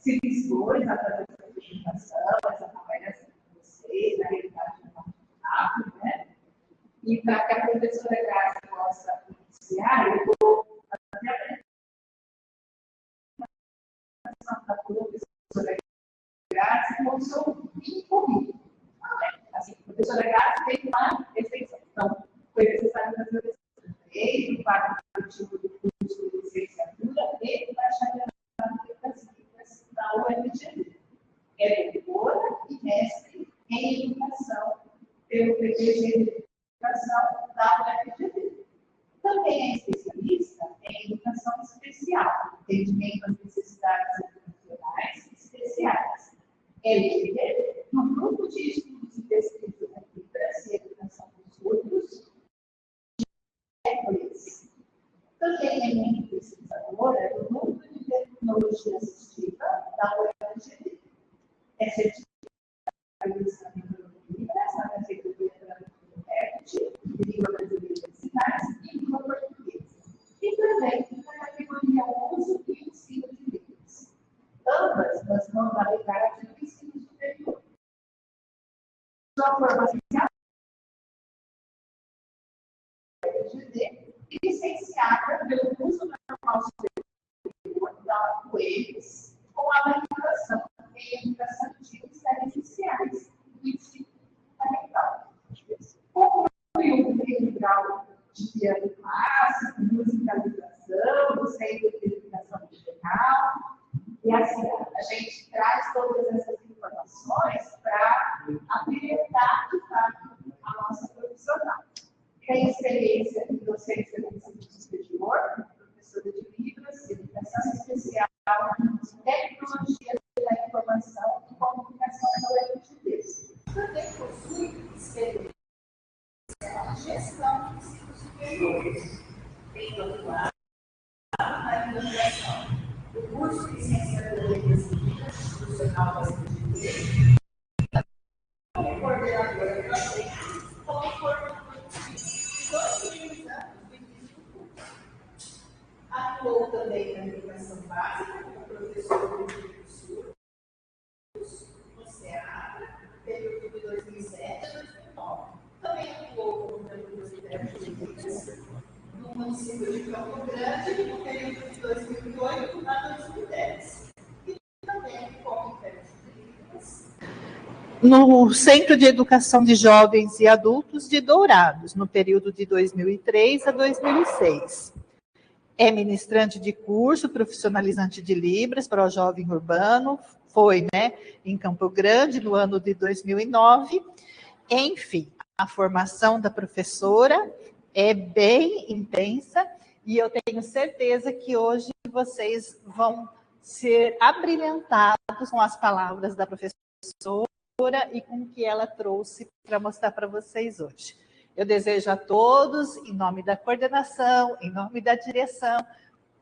se dispôs a fazer essa apresentação, essa avaliação com vocês, na realidade do nosso rápido, né? E para que a professora Graça possa iniciar, eu vou fazer a apresentação da professora Graça com o seu currículo. Assim, a professora Graça fez uma extensão. Então, foi necessário fazer a extensão. O quadro coletivo do curso de licenciatura e bacharelado das Letras da UFGD. É doutora e mestre em educação pelo PPG de Educação da UFGD. Também é especialista em educação especial, atendimento às necessidades educacionais especiais. É líder no grupo de estudos e pesquisa da literacia e educação dos surdos, também é membro pesquisadora do Núcleo de Tecnologia Assistiva da UFGD. É certificada em Libras, na Secretaria do intérprete, de língua brasileira de sinais e língua portuguesa. E também na categoria uso e ensino de línguas. Ambas nas modalidades do ensino superior. Sua formação UFGD e licenciada pelo curso normal superior da UES, com a matriculação em educação de séries iniciais do ensino fundamental. Concluiu o primeiro grau de piano clássico, musicalização, no Centro de Educação Musical. E assim, a gente traz todas essas informações para habilitar, de fato, a nossa profissional. Tem experiência em docência no ensino superior, professora de Libras, educação especial, tecnologia da informação e comunicação da UFGD. Também possui experiência na gestão de ensino superior. Tem doutorado na inauguração do curso de licenciatura em pesquisa institucional da UFGD, como coordenadora também, como coordenadora atuou também na educação básica como professor de curso no SEAD, período de 2007 a 2009. Também atuou como professor de técnicas no município de Campo Grande, no período de 2008 a 2010. E também como intérprete de línguas no Centro de Educação de Jovens e Adultos de Dourados, no período de 2003 a 2006. É ministrante de curso profissionalizante de Libras para o jovem urbano, foi, né, em Campo Grande, no ano de 2009. Enfim, a formação da professora é bem intensa e eu tenho certeza que hoje vocês vão ser abrilhantados com as palavras da professora e com o que ela trouxe para mostrar para vocês hoje. Eu desejo a todos, em nome da coordenação, em nome da direção,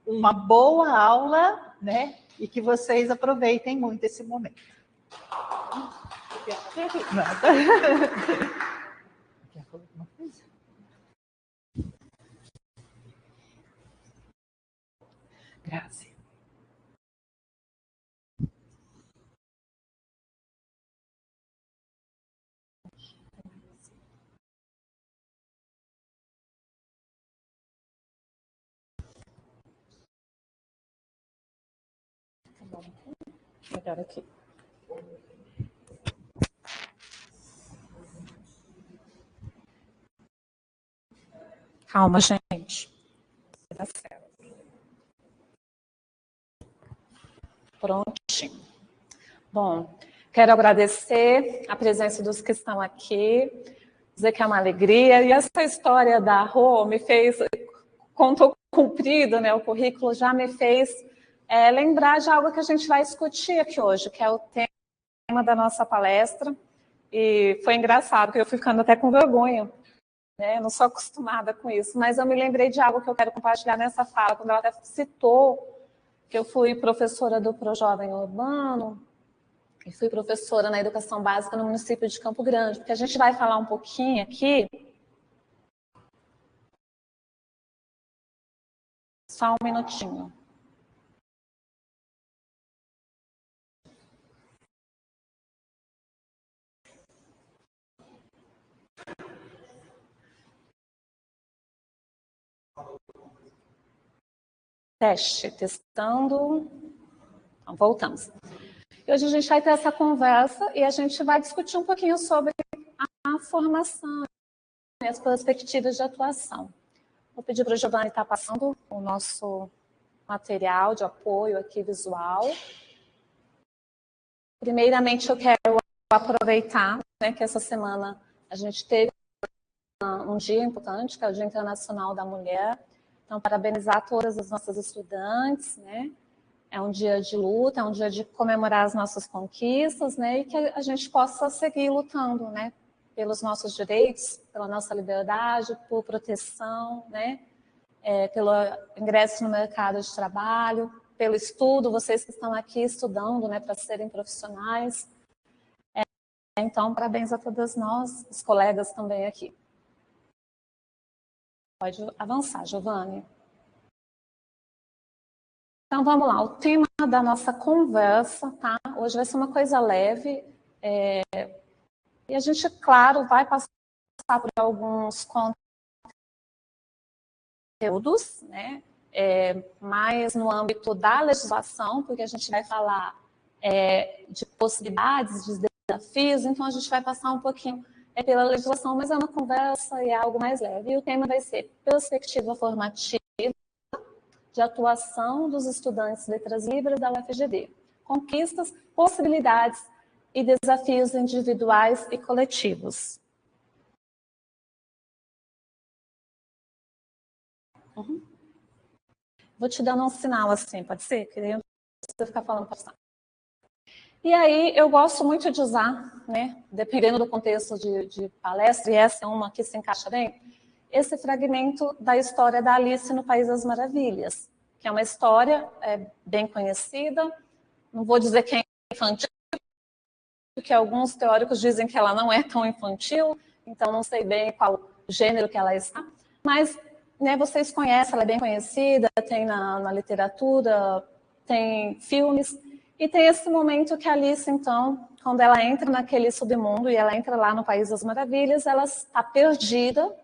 uma boa aula, né? E que vocês aproveitem muito esse momento. Nada. Quer falar alguma coisa? Graças. Melhor aqui. Calma, gente. Vai dar certo. Prontinho. Bom, quero agradecer a presença dos que estão aqui, dizer que é uma alegria. E essa história da Rô me fez, contou cumprido, né? O currículo já me fez lembrar de algo que a gente vai discutir aqui hoje, que é o tema da nossa palestra. E foi engraçado, porque eu fui ficando até com vergonha, né? Não sou acostumada com isso, mas eu me lembrei de algo que eu quero compartilhar nessa fala, quando ela até citou que eu fui professora do ProJovem Urbano e fui professora na educação básica no município de Campo Grande, porque a gente vai falar um pouquinho aqui. Só um minutinho. Teste, testando. Então, voltamos. E hoje a gente vai ter essa conversa e a gente vai discutir um pouquinho sobre a formação e as perspectivas de atuação. Vou pedir para o Giovanni estar passando o nosso material de apoio aqui visual. Primeiramente, eu quero aproveitar, né, que essa semana a gente teve um dia importante, que é o Dia Internacional da Mulher. Então, parabenizar todas as nossas estudantes, né? É um dia de luta, é um dia de comemorar as nossas conquistas, né? E que a gente possa seguir lutando, né? Pelos nossos direitos, pela nossa liberdade, por proteção, né? Pelo ingresso no mercado de trabalho, pelo estudo, vocês que estão aqui estudando, né? Para serem profissionais. Então, parabéns a todas nós, os colegas também aqui. Pode avançar, Giovanni. Então, vamos lá. O tema da nossa conversa, tá? Hoje vai ser uma coisa leve. E a gente, claro, vai passar por alguns conteúdos, né? Mais no âmbito da legislação, porque a gente vai falar de possibilidades, de desafios, então a gente vai passar um pouquinho pela legislação, mas é uma conversa e é algo mais leve. E o tema vai ser perspectiva formativa de atuação dos estudantes de letras livres da UFGD. Conquistas, possibilidades e desafios individuais e coletivos. Uhum. Vou te dando um sinal assim, pode ser? Que daí eu não preciso ficar falando bastante. E aí eu gosto muito de usar, né, dependendo do contexto de palestra, e essa é uma que se encaixa bem, esse fragmento da história da Alice no País das Maravilhas, que é uma história bem conhecida, não vou dizer que é infantil, porque alguns teóricos dizem que ela não é tão infantil, então não sei bem qual gênero que ela está, mas né, vocês conhecem, ela é bem conhecida, tem na literatura, tem filmes, e tem esse momento que a Alice, então, quando ela entra naquele submundo e ela entra lá no País das Maravilhas, ela está perdida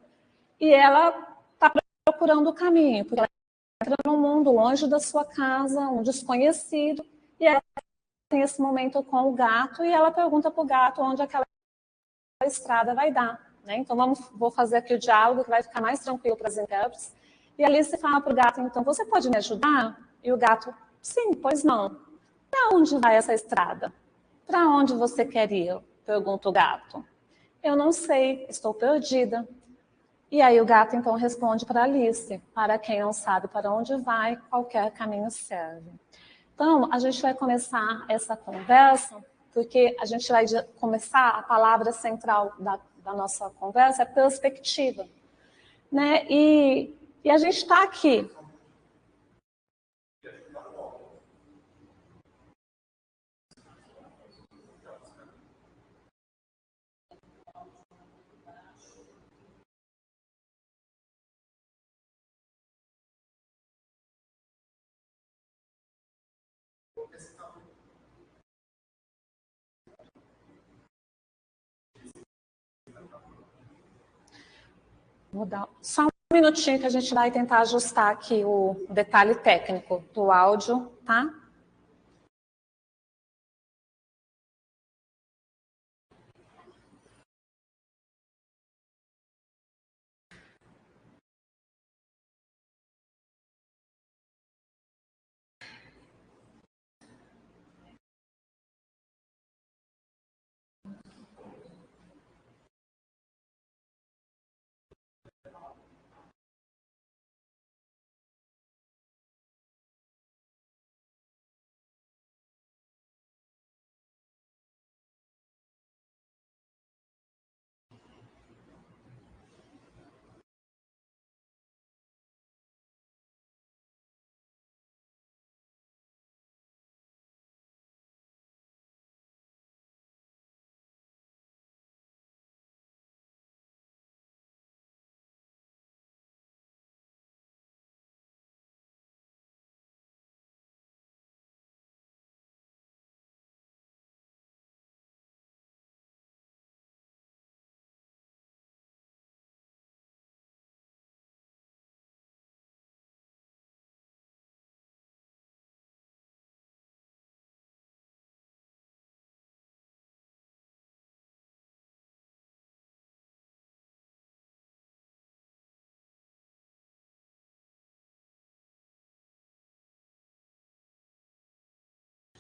e ela está procurando o caminho, porque ela entra num mundo longe da sua casa, um desconhecido, e ela tem esse momento com o gato e ela pergunta para o gato onde aquela estrada vai dar. Né? Então, vou fazer aqui o diálogo que vai ficar mais tranquilo para as intérpretes. E a Alice fala para o gato, então, você pode me ajudar? E o gato, sim, pois não. Para onde vai essa estrada? Para onde você quer ir? Pergunta o gato. Eu não sei, estou perdida. E aí o gato, então, responde para Alice, para quem não sabe para onde vai, qualquer caminho serve. Então, a gente vai começar essa conversa, porque a gente vai começar, a palavra central da nossa conversa é perspectiva. Né? E a gente está aqui. Vou dar só um minutinho que a gente vai tentar ajustar aqui o detalhe técnico do áudio, tá?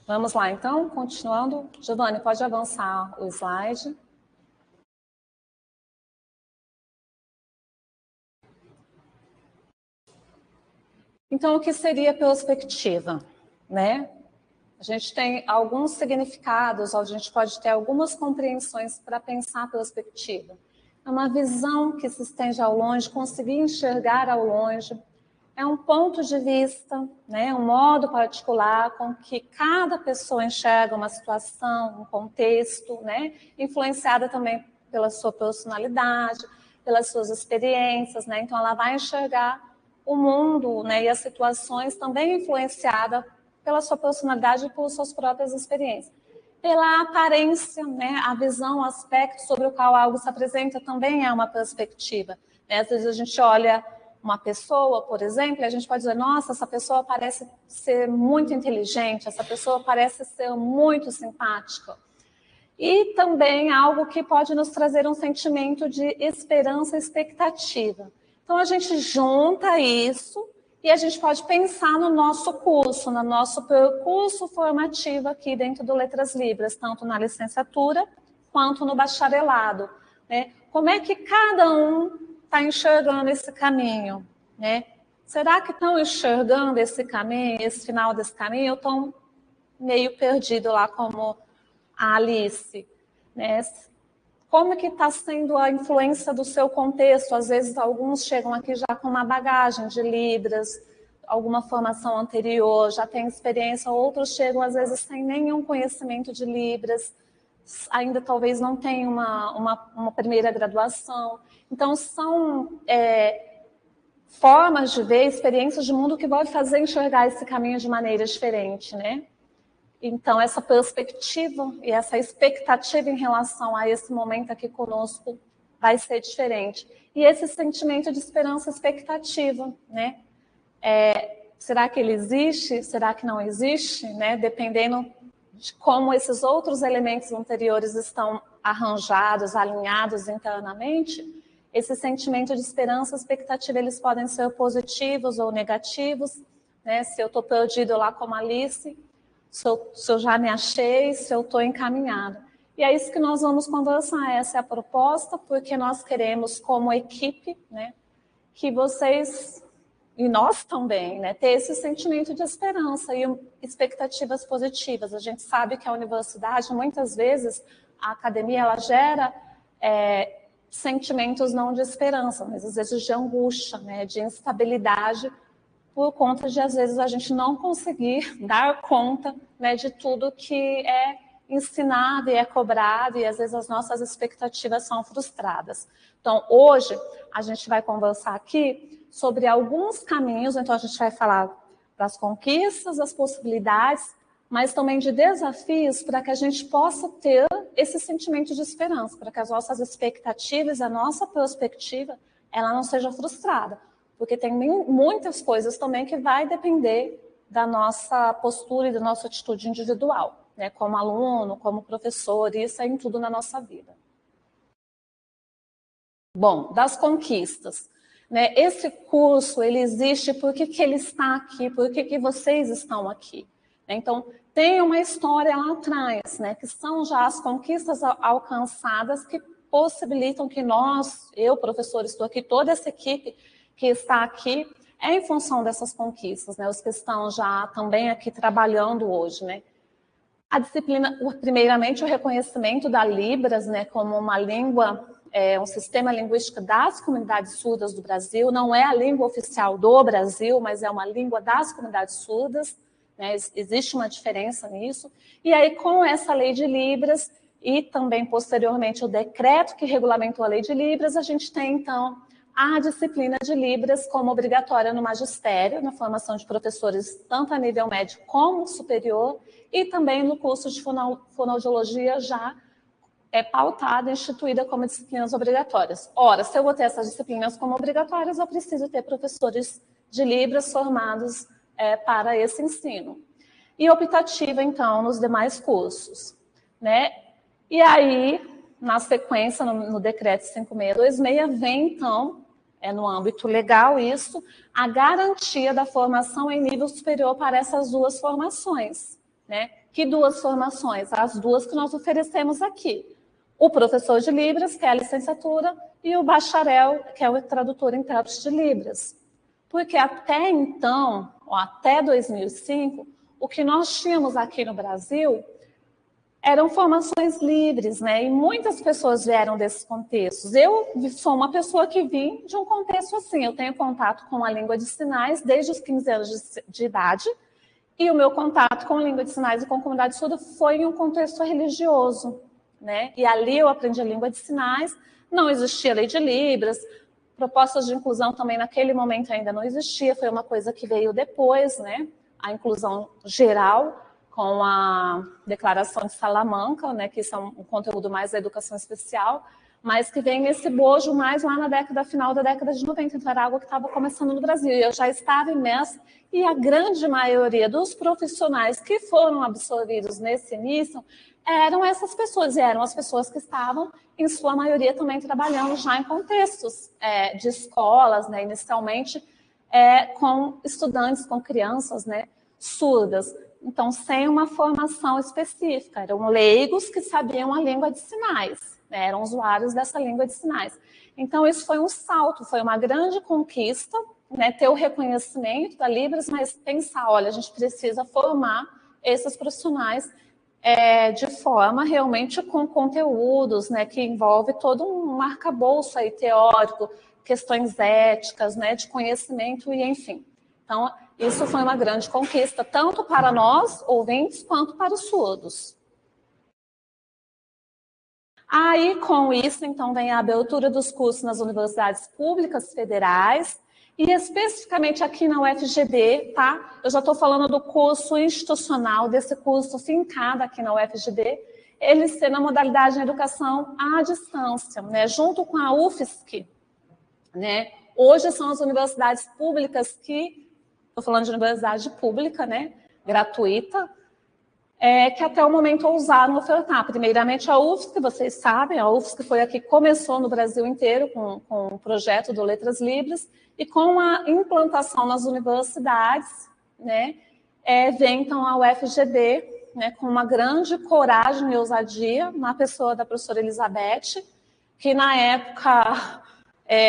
Vamos lá, então, continuando. Giovanni, pode avançar o slide. Então, o que seria perspectiva, né? A gente tem alguns significados, a gente pode ter algumas compreensões para pensar a perspectiva. É uma visão que se estende ao longe, conseguir enxergar ao longe. É um ponto de vista, né, um modo particular com que cada pessoa enxerga uma situação, um contexto, né, influenciada também pela sua personalidade, pelas suas experiências, né, então ela vai enxergar o mundo, né, e as situações também influenciada pela sua personalidade e por suas próprias experiências. Pela aparência, né, a visão, o aspecto sobre o qual algo se apresenta também é uma perspectiva. Né? Às vezes a gente olha uma pessoa, por exemplo, e a gente pode dizer, nossa, essa pessoa parece ser muito inteligente, essa pessoa parece ser muito simpática. E também algo que pode nos trazer um sentimento de esperança e expectativa. Então, a gente junta isso e a gente pode pensar no nosso curso, no nosso percurso formativo aqui dentro do Letras Libras, tanto na licenciatura quanto no bacharelado. Né? Como é que cada um está enxergando esse caminho, né? Será que estão enxergando esse caminho, esse final desse caminho, ou estão meio perdido lá como a Alice, né? Como que está sendo a influência do seu contexto? Às vezes alguns chegam aqui já com uma bagagem de Libras, alguma formação anterior, já tem experiência, outros chegam às vezes sem nenhum conhecimento de Libras, ainda talvez não tenham uma primeira graduação. Então, são formas de ver, experiências de mundo que vão fazer enxergar esse caminho de maneira diferente, né? Então, essa perspectiva e essa expectativa em relação a esse momento aqui conosco vai ser diferente. E esse sentimento de esperança e expectativa, né? Será que ele existe? Será que não existe? Né? Dependendo de como esses outros elementos anteriores estão arranjados, alinhados internamente, esse sentimento de esperança e expectativa, eles podem ser positivos ou negativos, né? Se eu estou perdido lá como Alice, se eu já me achei, se eu estou encaminhada. E é isso que nós vamos conversar, essa é a proposta, porque nós queremos, como equipe, né, que vocês, e nós também, né, ter esse sentimento de esperança e expectativas positivas. A gente sabe que a universidade, muitas vezes, a academia, ela gera sentimentos não de esperança, mas às vezes de angústia, né, de instabilidade, por conta de, às vezes, a gente não conseguir dar conta, né, de tudo que é ensinado e é cobrado, e às vezes as nossas expectativas são frustradas. Então, hoje, a gente vai conversar aqui sobre alguns caminhos, então a gente vai falar das conquistas, das possibilidades, mas também de desafios para que a gente possa ter esse sentimento de esperança, para que as nossas expectativas, a nossa perspectiva, ela não seja frustrada. Porque tem muitas coisas também que vai depender da nossa postura e da nossa atitude individual, né? Como aluno, como professor, isso é em tudo na nossa vida. Bom, das conquistas. Né? Esse curso, ele existe, por que ele está aqui? Por que vocês estão aqui? Então, tem uma história lá atrás, né? Que são já as conquistas alcançadas que possibilitam que nós, eu, professor, estou aqui, toda essa equipe que está aqui, é em função dessas conquistas, né? Os que estão já também aqui trabalhando hoje, né? A disciplina, primeiramente, o reconhecimento da Libras, né, como uma língua, um sistema linguístico das comunidades surdas do Brasil, não é a língua oficial do Brasil, mas é uma língua das comunidades surdas, né? Existe uma diferença nisso. E aí, com essa lei de Libras, e também, posteriormente, o decreto que regulamentou a lei de Libras, a gente tem, então, a disciplina de Libras como obrigatória no magistério, na formação de professores, tanto a nível médio como superior, e também no curso de fonoaudiologia já é pautada, instituída como disciplinas obrigatórias. Ora, se eu vou ter essas disciplinas como obrigatórias, eu preciso ter professores de Libras formados para esse ensino. E optativa, então, nos demais cursos. Né? E aí, na sequência, no decreto 5626, vem, então, no âmbito legal isso, a garantia da formação em nível superior para essas duas formações. né? Que duas formações? As duas que nós oferecemos aqui. O professor de Libras, que é a licenciatura, e o bacharel, que é o tradutor e intérprete de Libras. Porque até então, até 2005, o que nós tínhamos aqui no Brasil eram formações livres, né? E muitas pessoas vieram desses contextos. Eu sou uma pessoa que vim de um contexto assim. Eu tenho contato com a língua de sinais desde os 15 anos de idade, e o meu contato com a língua de sinais e com a comunidade surda foi em um contexto religioso, né? E ali eu aprendi a língua de sinais, não existia lei de Libras, propostas de inclusão também naquele momento ainda não existia, foi uma coisa que veio depois, né? A inclusão geral, com a Declaração de Salamanca, né? Que isso é um conteúdo mais da educação especial, mas que vem nesse bojo mais lá na final da década de 90, então era algo que estava começando no Brasil, e eu já estava imersa, e a grande maioria dos profissionais que foram absorvidos nesse início eram essas pessoas, e eram as pessoas que estavam, em sua maioria, também trabalhando já em contextos de escolas, né, inicialmente, com estudantes, com crianças, né, surdas. Então, sem uma formação específica, eram leigos que sabiam a língua de sinais, né, eram usuários dessa língua de sinais. Então, isso foi um salto, foi uma grande conquista, né, ter o reconhecimento da Libras, mas pensar, olha, a gente precisa formar esses profissionais de forma realmente com conteúdos, né, que envolve todo um arcabouço aí teórico, questões éticas, né, de conhecimento e enfim. Então, isso foi uma grande conquista, tanto para nós, ouvintes, quanto para os surdos. Aí, com isso, então, vem a abertura dos cursos nas universidades públicas federais, e especificamente aqui na UFGD, tá? Eu já estou falando do curso institucional, desse curso fincado aqui na UFGD, ele ser na modalidade de educação à distância, né? Junto com a UFSC, né? Hoje são as universidades públicas que, estou falando de universidade pública, né? Gratuita, que até o momento ousaram ofertar. Primeiramente a UFSC, vocês sabem, a UFSC foi a que começou no Brasil inteiro com o projeto do Letras Libras, e com a implantação nas universidades, né, vem então a UFGD, né, com uma grande coragem e ousadia, na pessoa da professora Elizabeth, que na época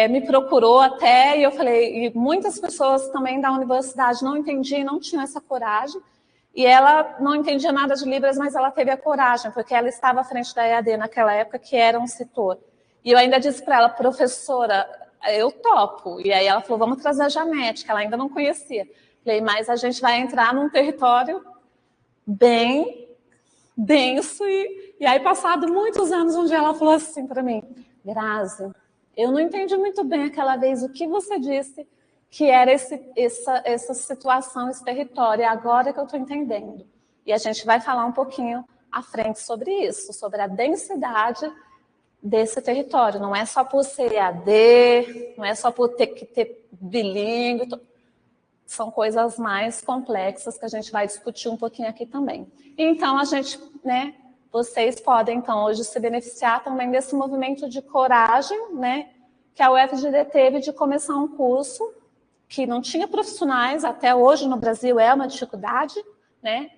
me procurou até, e eu falei, e muitas pessoas também da universidade não entendiam, não tinham essa coragem, e ela não entendia nada de Libras, mas ela teve a coragem, porque ela estava à frente da EAD naquela época, que era um setor. E eu ainda disse para ela, professora, eu topo. E aí ela falou, vamos trazer a Janete, que ela ainda não conhecia. Falei, mas a gente vai entrar num território bem denso. E aí, passado muitos anos, um dia ela falou assim para mim, Grazi, eu não entendi muito bem aquela vez o que você disse, que era essa situação, esse território, é agora que eu estou entendendo. E a gente vai falar um pouquinho à frente sobre isso, sobre a densidade desse território. Não é só por ser EAD, não é só por ter que ter bilíngue, são coisas mais complexas que a gente vai discutir um pouquinho aqui também. Então, a gente, né, vocês podem, então, hoje se beneficiar também desse movimento de coragem, né, que a UFGD teve de começar um curso que não tinha profissionais, até hoje no Brasil é uma dificuldade, né,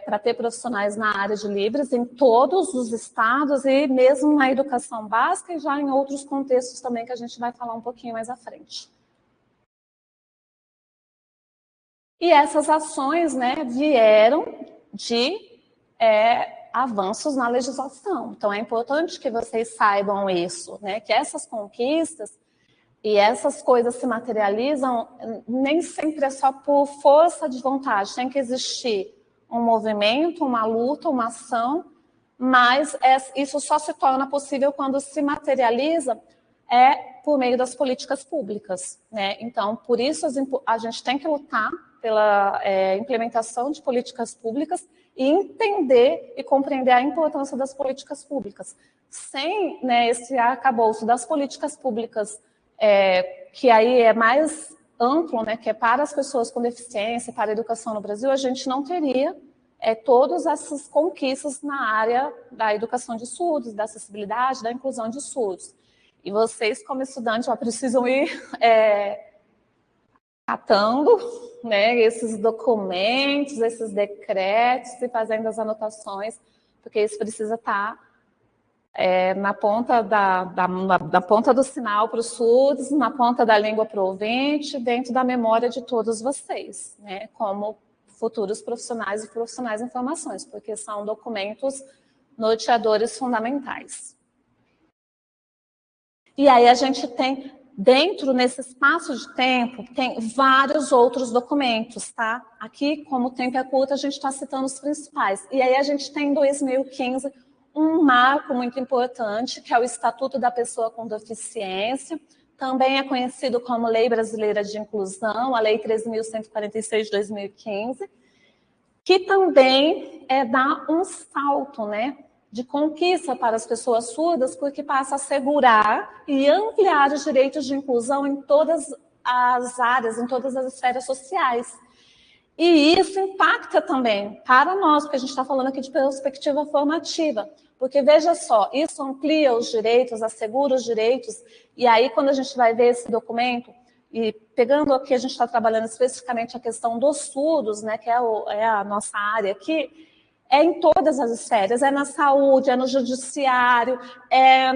para ter profissionais na área de Libras em todos os estados e mesmo na educação básica e já em outros contextos também que a gente vai falar um pouquinho mais à frente. E essas ações, né, vieram de avanços na legislação. Então, é importante que vocês saibam isso, né, que essas conquistas e essas coisas se materializam nem sempre é só por força de vontade, tem que existir um movimento, uma luta, uma ação, mas isso só se torna possível quando se materializa por meio das políticas públicas, né? Então, por isso a gente tem que lutar pela implementação de políticas públicas e entender e compreender a importância das políticas públicas. Sem, né, esse arcabouço das políticas públicas, que aí é mais amplo, né, que é para as pessoas com deficiência, para a educação no Brasil, a gente não teria todas essas conquistas na área da educação de surdos, da acessibilidade, da inclusão de surdos. E vocês, como estudantes, já precisam ir catando né, esses documentos, esses decretos e fazendo as anotações, porque isso precisa estar na ponta da ponta do sinal para os surdos, na ponta da língua para o ouvinte, dentro da memória de todos vocês, né, como futuros profissionais e profissionais em formações, porque são documentos norteadores fundamentais. E aí a gente tem, dentro nesse espaço de tempo, tem vários outros documentos, tá? Aqui, como o tempo é curto, a gente está citando os principais. E aí a gente tem em 2015 um marco muito importante, que é o Estatuto da Pessoa com Deficiência, também é conhecido como Lei Brasileira de Inclusão, a Lei 13.146 de 2015, que também dá um salto, né, de conquista para as pessoas surdas, porque passa a assegurar e ampliar os direitos de inclusão em todas as áreas, em todas as esferas sociais. E isso impacta também para nós, porque a gente está falando aqui de perspectiva formativa, porque veja só, isso amplia os direitos, assegura os direitos, e aí quando a gente vai ver esse documento, e pegando aqui, a gente está trabalhando especificamente a questão dos surdos, né, que é a nossa área aqui, é em todas as esferas, é na saúde, é no judiciário, é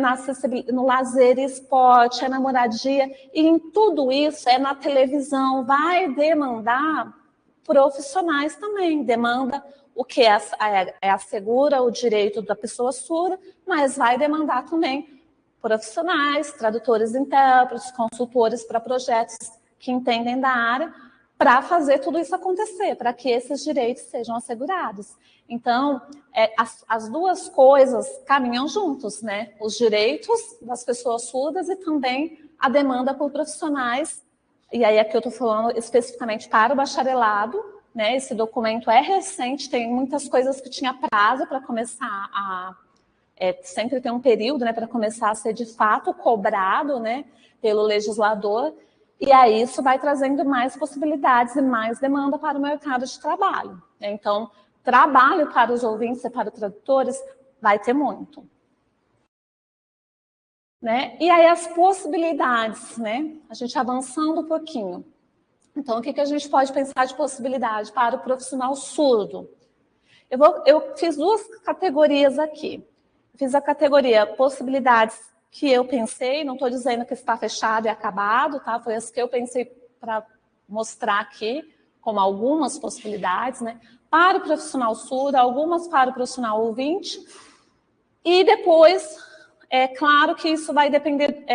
no lazer e esporte, é na moradia, e em tudo isso, é na televisão, vai demandar profissionais também, demanda o que assegura o direito da pessoa surda, mas vai demandar também profissionais, tradutores, intérpretes, consultores para projetos que entendem da área, para fazer tudo isso acontecer, para que esses direitos sejam assegurados. Então, as duas coisas caminham juntos, né? Os direitos das pessoas surdas e também a demanda por profissionais. E aí aqui eu estou falando especificamente para o bacharelado, né? Esse documento é recente, tem muitas coisas que tinha prazo para começar sempre tem um período, né, para começar a ser de fato cobrado, né, pelo legislador, e aí isso vai trazendo mais possibilidades e mais demanda para o mercado de trabalho. Né? Então, trabalho para os ouvintes e para os tradutores vai ter muito. Né? E aí as possibilidades, né? A gente avançando um pouquinho. Então, o que a gente pode pensar de possibilidade para o profissional surdo? Eu fiz duas categorias aqui. Fiz a categoria possibilidades que eu pensei, não estou dizendo que está fechado e acabado, tá? Foi as que eu pensei para mostrar aqui, como algumas possibilidades, né? Para o profissional surdo, algumas para o profissional ouvinte. E depois, é claro que isso vai depender,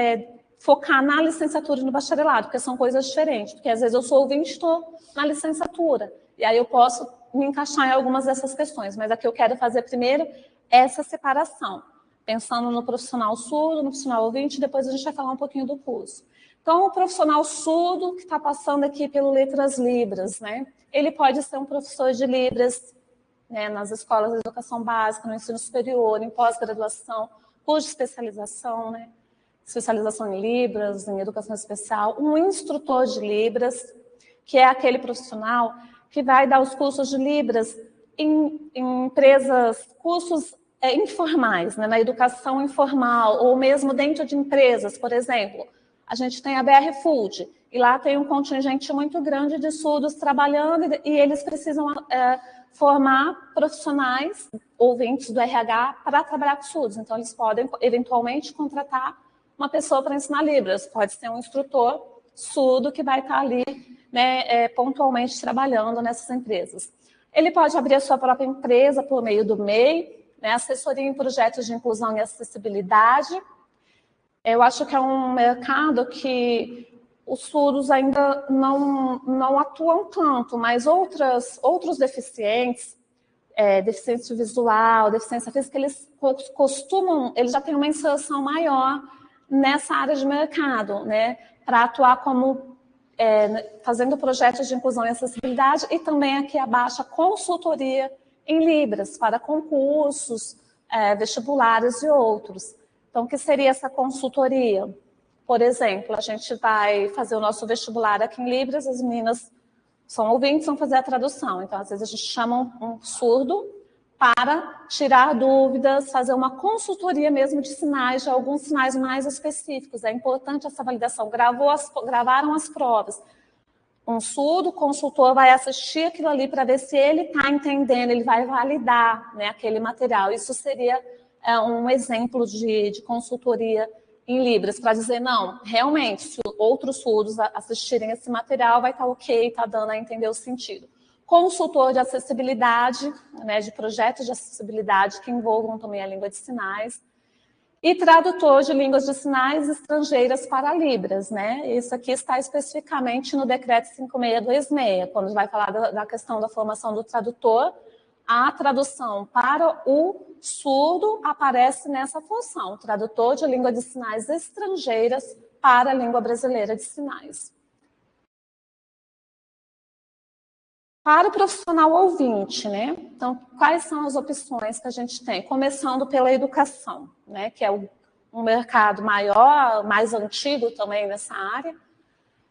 focar na licenciatura e no bacharelado, porque são coisas diferentes. Porque às vezes eu sou ouvinte e estou na licenciatura. E aí eu posso me encaixar em algumas dessas questões. Mas aqui eu quero fazer primeiro essa separação, pensando no profissional surdo, no profissional ouvinte, depois a gente vai falar um pouquinho do curso. Então, o profissional surdo que está passando aqui pelo Letras Libras, né? Ele pode ser um professor de Libras, né, nas escolas de educação básica, no ensino superior, em pós-graduação, curso de especialização, né? Especialização em Libras, em educação especial, um instrutor de Libras, que é aquele profissional que vai dar os cursos de Libras em empresas, cursos informais, né, na educação informal, ou mesmo dentro de empresas, por exemplo. A gente tem a BR Food, e lá tem um contingente muito grande de surdos trabalhando, e eles precisam formar profissionais, ouvintes do RH, para trabalhar com surdos. Então, eles podem, eventualmente, contratar uma pessoa para ensinar Libras. Pode ser um instrutor surdo que vai estar ali, né, pontualmente trabalhando nessas empresas. Ele pode abrir a sua própria empresa por meio do MEI, né, assessoria em projetos de inclusão e acessibilidade. Eu acho que é um mercado que os surdos ainda não atuam tanto, mas outros deficientes, deficiência visual, deficiência física, eles já têm uma inserção maior nessa área de mercado, né, para atuar como fazendo projetos de inclusão e acessibilidade, e também aqui abaixo a consultoria em Libras para concursos, vestibulares e outros. Então, o que seria essa consultoria? Por exemplo, a gente vai fazer o nosso vestibular aqui em Libras, as meninas são ouvintes, vão fazer a tradução. Então, às vezes a gente chama um surdo para tirar dúvidas, fazer uma consultoria mesmo de sinais, de alguns sinais mais específicos. É importante essa validação. Gravaram as provas. um surdo, o consultor vai assistir aquilo ali para ver se ele está entendendo, ele vai validar, né, aquele material. Isso seria um exemplo de consultoria em Libras, para dizer, não, realmente, se outros surdos assistirem esse material, vai estar ok, está dando a entender o sentido. Consultor de acessibilidade, né, de projetos de acessibilidade que envolvam também a língua de sinais, e tradutor de línguas de sinais estrangeiras para Libras, né? Isso aqui está especificamente no decreto 5626, quando vai falar da questão da formação do tradutor, a tradução para o surdo aparece nessa função, tradutor de língua de sinais estrangeiras para a língua brasileira de sinais. Para o profissional ouvinte, né? Então, quais são as opções que a gente tem? Começando pela educação, né? Que é um mercado maior, mais antigo também nessa área.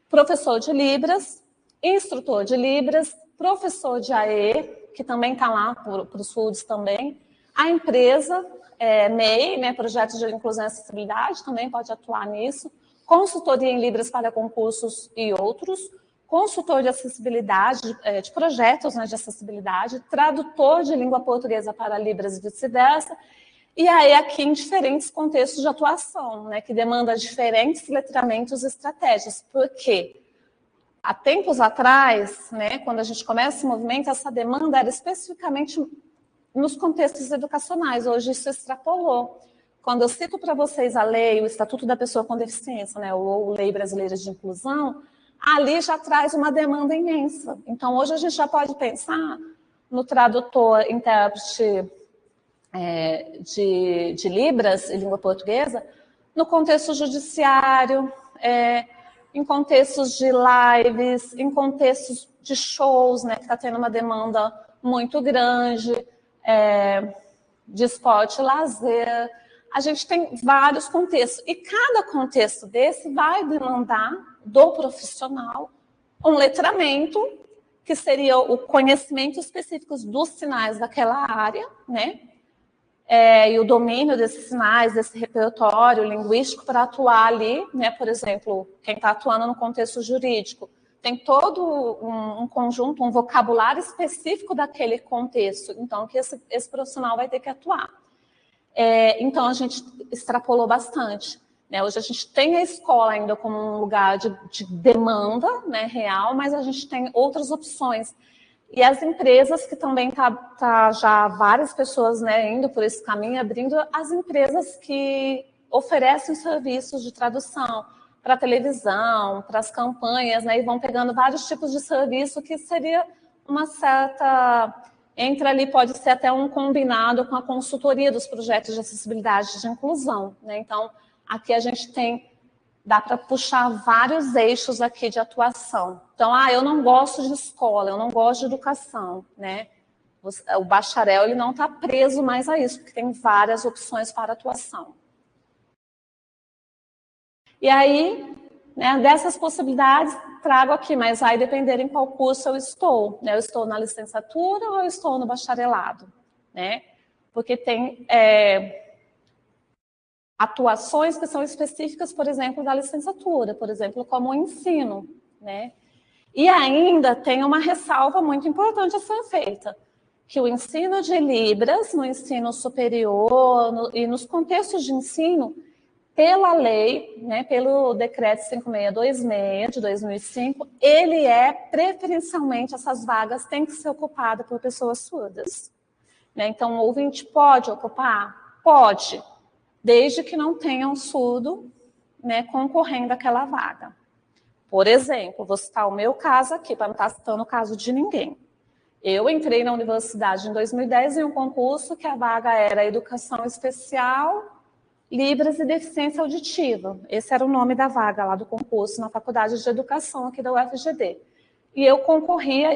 Professor de Libras, instrutor de Libras, professor de AE, que também está lá para os surdos também. A empresa, MEI, né? Projeto de Inclusão e Acessibilidade, também pode atuar nisso. Consultoria em Libras para concursos e outros. Consultor de acessibilidade, de projetos, né, de acessibilidade, tradutor de língua portuguesa para Libras e vice-versa, e aí aqui em diferentes contextos de atuação, né, que demanda diferentes letramentos e estratégias, porque há tempos atrás, né, quando a gente começa esse movimento, essa demanda era especificamente nos contextos educacionais, hoje isso extrapolou. Quando eu cito para vocês a lei, o Estatuto da Pessoa com Deficiência, né, ou Lei Brasileira de Inclusão, ali já traz uma demanda imensa. Então, hoje a gente já pode pensar no tradutor, intérprete de Libras e língua portuguesa, no contexto judiciário, em contextos de lives, em contextos de shows, né, que está tendo uma demanda muito grande, de esporte, lazer. A gente tem vários contextos, e cada contexto desse vai demandar do profissional um letramento, que seria o conhecimento específico dos sinais daquela área, né? E o domínio desses sinais, desse repertório linguístico para atuar ali, né? Por exemplo, quem está atuando no contexto jurídico tem todo um conjunto, um vocabulário específico daquele contexto, então que esse profissional vai ter que atuar. Então, a gente extrapolou bastante. Né? Hoje a gente tem a escola ainda como um lugar de demanda, né, real, mas a gente tem outras opções. E as empresas, que também tá já várias pessoas, né, indo por esse caminho, abrindo as empresas que oferecem serviços de tradução para televisão, para as campanhas, né, e vão pegando vários tipos de serviço que seria uma certa... Entra ali, pode ser até um combinado com a consultoria dos projetos de acessibilidade e de inclusão. Né? Então, aqui a gente dá para puxar vários eixos aqui de atuação. Então, eu não gosto de escola, eu não gosto de educação. Né? O bacharel ele não está preso mais a isso, porque tem várias opções para atuação. E aí, né, dessas possibilidades, trago aqui, mas vai depender em qual curso eu estou. Né? Eu estou na licenciatura ou eu estou no bacharelado? Né? Porque tem atuações que são específicas, por exemplo, da licenciatura, por exemplo, como o ensino. Né? E ainda tem uma ressalva muito importante a ser feita, que o ensino de Libras, no ensino superior e nos contextos de ensino, pela lei, né, pelo decreto 5626 de 2005, ele preferencialmente, essas vagas têm que ser ocupadas por pessoas surdas. Né? Então, o ouvinte pode ocupar? Pode, desde que não tenha um surdo, né, concorrendo àquela vaga. Por exemplo, vou citar o meu caso aqui, para não estar citando o caso de ninguém. Eu entrei na universidade em 2010 em um concurso que a vaga era Educação Especial, Libras e Deficiência Auditiva. Esse era o nome da vaga lá do concurso na Faculdade de Educação aqui da UFGD. E eu concorri a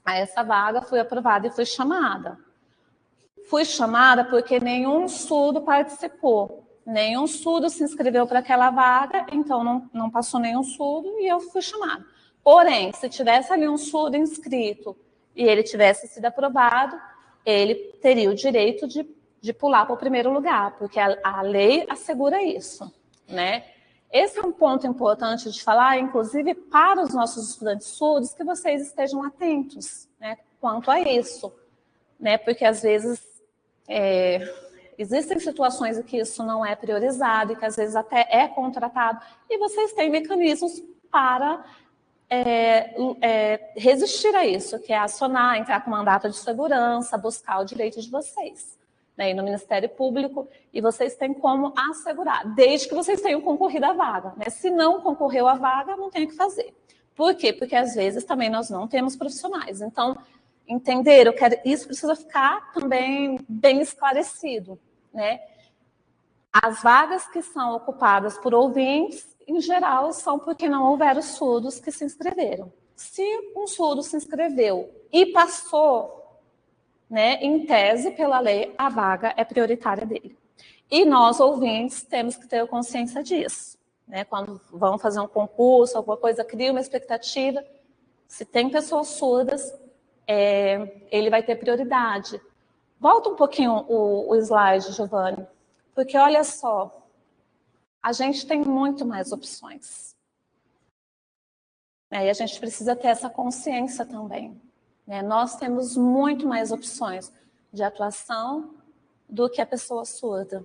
essa vaga, fui aprovada e fui chamada. Fui chamada porque nenhum surdo participou. Nenhum surdo se inscreveu para aquela vaga, então não passou nenhum surdo e eu fui chamada. Porém, se tivesse ali um surdo inscrito e ele tivesse sido aprovado, ele teria o direito de pular para o primeiro lugar, porque a lei assegura isso, né? esse é um ponto importante de falar, inclusive para os nossos estudantes surdos, que vocês estejam atentos, né, quanto a isso, né, porque às vezes existem situações em que isso não é priorizado e que às vezes até é contratado, e vocês têm mecanismos para resistir a isso, que é acionar, entrar com mandato de segurança, buscar o direito de vocês, né, e no Ministério Público, e vocês têm como assegurar, desde que vocês tenham concorrido à vaga, né? Se não concorreu à vaga, não tem o que fazer. Por quê? Porque às vezes também nós não temos profissionais. Então, entenderam? Isso precisa ficar também bem esclarecido, né? As vagas que são ocupadas por ouvintes, em geral, são porque não houveram surdos que se inscreveram. Se um surdo se inscreveu e passou, né, em tese, pela lei, a vaga é prioritária dele. E nós, ouvintes, temos que ter consciência disso, né? Quando vão fazer um concurso, alguma coisa, cria uma expectativa. Se tem pessoas surdas, ele vai ter prioridade. Volta um pouquinho o slide, Giovanni, porque olha só, a gente tem muito mais opções. E a gente precisa ter essa consciência também. Nós temos muito mais opções de atuação do que a pessoa surda.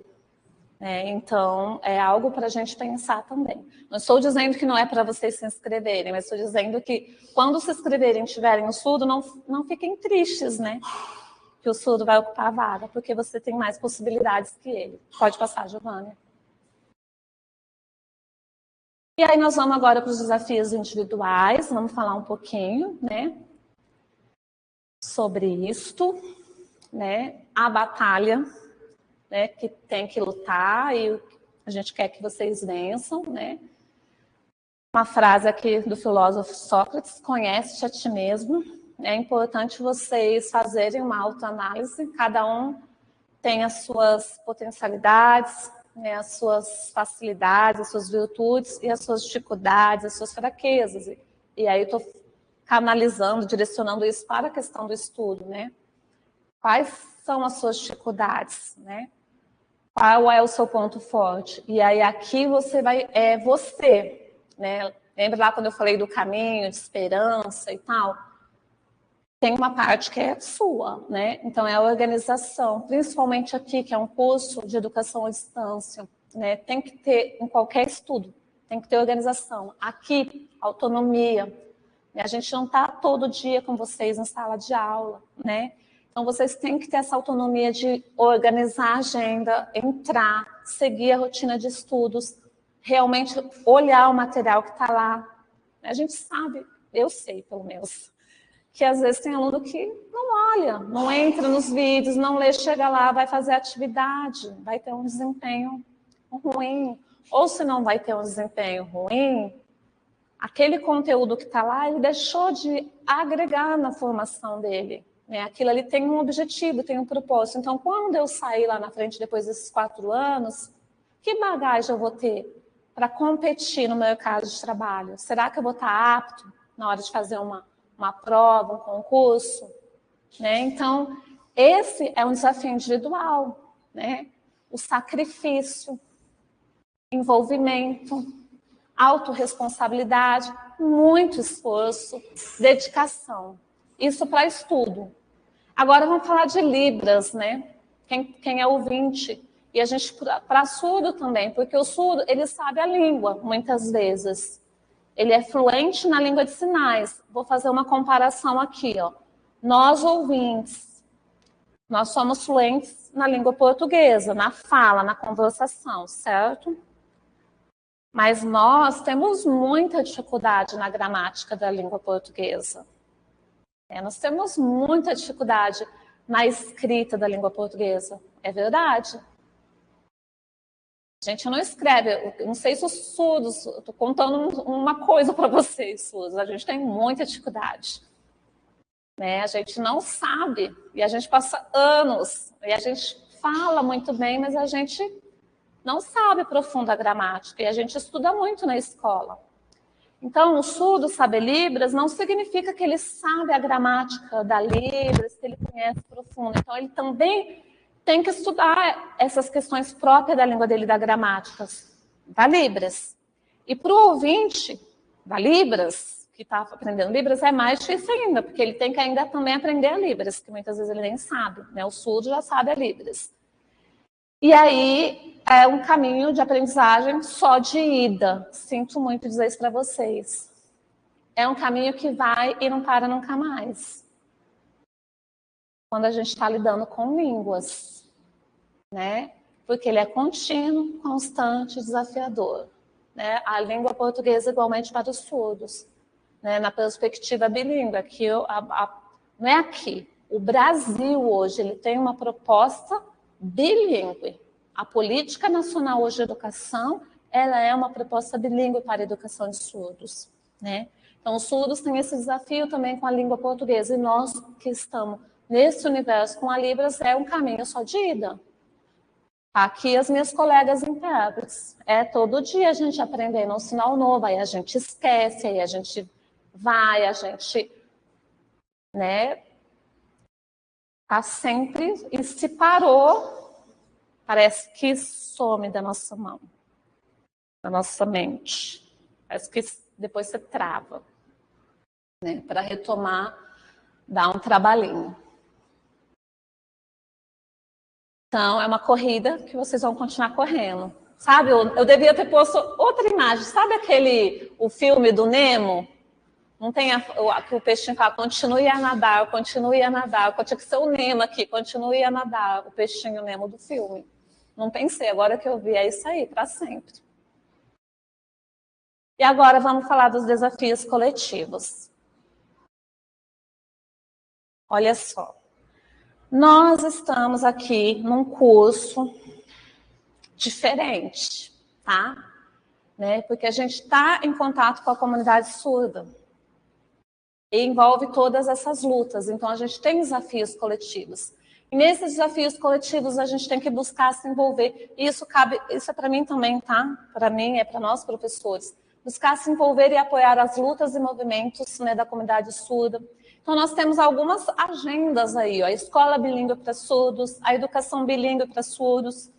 Então, é algo para a gente pensar também. Não estou dizendo que não é para vocês se inscreverem, mas estou dizendo que quando se inscreverem e tiverem um surdo, não fiquem tristes, né? Que o surdo vai ocupar a vaga, porque você tem mais possibilidades que ele. Pode passar, Giovanni. E aí nós vamos agora para os desafios individuais, vamos falar um pouquinho, né, sobre isto, né, a batalha, né, que tem que lutar e a gente quer que vocês vençam, né. Uma frase aqui do filósofo Sócrates: conhece-te a ti mesmo. É importante vocês fazerem uma autoanálise, cada um tem as suas potencialidades, né, as suas facilidades, as suas virtudes e as suas dificuldades, as suas fraquezas. E aí eu estou canalizando, direcionando isso para a questão do estudo, né? Quais são as suas dificuldades, né? Qual é o seu ponto forte? E aí aqui você vai, você, né? Lembra lá quando eu falei do caminho, de esperança e tal? Tem uma parte que é sua, né? Então, é a organização, principalmente aqui, que é um curso de educação à distância, né? Tem que ter, em qualquer estudo, tem que ter organização. Aqui, autonomia. A gente não está todo dia com vocês em sala de aula, né? Então, vocês têm que ter essa autonomia de organizar a agenda, entrar, seguir a rotina de estudos, realmente olhar o material que está lá. A gente sabe, eu sei, pelo menos, que às vezes tem aluno que não olha, não entra nos vídeos, não lê, chega lá, vai fazer atividade, vai ter um desempenho ruim. Ou se não vai ter um desempenho ruim, aquele conteúdo que está lá, ele deixou de agregar na formação dele. Né? Aquilo ali tem um objetivo, tem um propósito. Então, quando eu sair lá na frente, depois desses 4 anos, que bagagem eu vou ter para competir no mercado de trabalho? Será que eu vou estar apto na hora de fazer uma prova, um concurso, né? Então, esse é um desafio individual, né? O sacrifício, envolvimento, autorresponsabilidade, muito esforço, dedicação. Isso para estudo. Agora vamos falar de Libras, né? Quem é ouvinte. E a gente, para surdo também, porque o surdo, ele sabe a língua, muitas vezes. Ele é fluente na língua de sinais. Vou fazer uma comparação aqui, ó. Nós, ouvintes, nós somos fluentes na língua portuguesa, na fala, na conversação, certo? Mas nós temos muita dificuldade na gramática da língua portuguesa. Nós temos muita dificuldade na escrita da língua portuguesa. É verdade. A gente não escreve, eu não sei se os surdos, estou contando uma coisa para vocês, surdos, a gente tem muita dificuldade. Né? A gente não sabe, e a gente passa anos, e a gente fala muito bem, mas a gente não sabe profunda a gramática, e a gente estuda muito na escola. Então, o surdo saber Libras não significa que ele sabe a gramática da Libras, que ele conhece profundo. Então, ele também tem que estudar essas questões próprias da língua dele, da gramática, da Libras. E para o ouvinte da Libras, que está aprendendo Libras, é mais difícil ainda, porque ele tem que ainda também aprender a Libras, que muitas vezes ele nem sabe, né? O surdo já sabe a Libras. E aí é um caminho de aprendizagem só de ida. Sinto muito dizer isso para vocês. É um caminho que vai e não para nunca mais. Quando a gente está lidando com línguas, né? Porque ele é contínuo, constante, desafiador. Né? A língua portuguesa igualmente para os surdos, né? Na perspectiva bilíngue. Aqui, não é aqui. O Brasil hoje ele tem uma proposta bilíngue. A Política Nacional hoje de Educação, ela é uma proposta bilíngue para a educação de surdos, né? Então, os surdos têm esse desafio também com a língua portuguesa, e nós que estamos nesse universo com a Libras é um caminho só de ida. Aqui as minhas colegas intérpretes, todo dia a gente aprendendo um sinal novo, aí a gente esquece, aí a gente vai, a gente, né, tá sempre, e se parou, parece que some da nossa mão, da nossa mente. Parece que depois você trava, né? Para retomar, dá um trabalhinho. Então, é uma corrida que vocês vão continuar correndo. Sabe, eu devia ter posto outra imagem. Sabe o filme do Nemo? Não tem que o peixinho fala, continue a nadar, continue a nadar. Tinha que ser o Nemo aqui, continue a nadar, o peixinho Nemo do filme. Não pensei, agora que eu vi, é isso aí, para sempre. E agora vamos falar dos desafios coletivos. Olha só. Nós estamos aqui num curso diferente, tá? Né? Porque a gente está em contato com a comunidade surda. E envolve todas essas lutas. Então, a gente tem desafios coletivos. E nesses desafios coletivos, a gente tem que buscar se envolver. E isso é para mim também, tá? Para mim, é para nós, professores. Buscar se envolver e apoiar as lutas e movimentos, né, da comunidade surda. Então, nós temos algumas agendas aí, ó, a escola bilíngue para surdos, a educação bilíngue para surdos,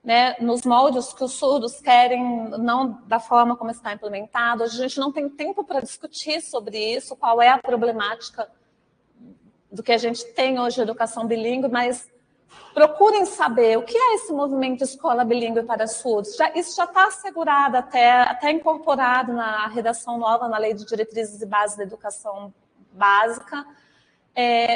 né, nos moldes que os surdos querem, não da forma como está implementado. A gente não tem tempo para discutir sobre isso, qual é a problemática do que a gente tem hoje, educação bilíngue, mas procurem saber o que é esse movimento escola bilíngue para surdos. Isso já está assegurado, até incorporado na redação nova, na Lei de Diretrizes e Bases da Educação Básica,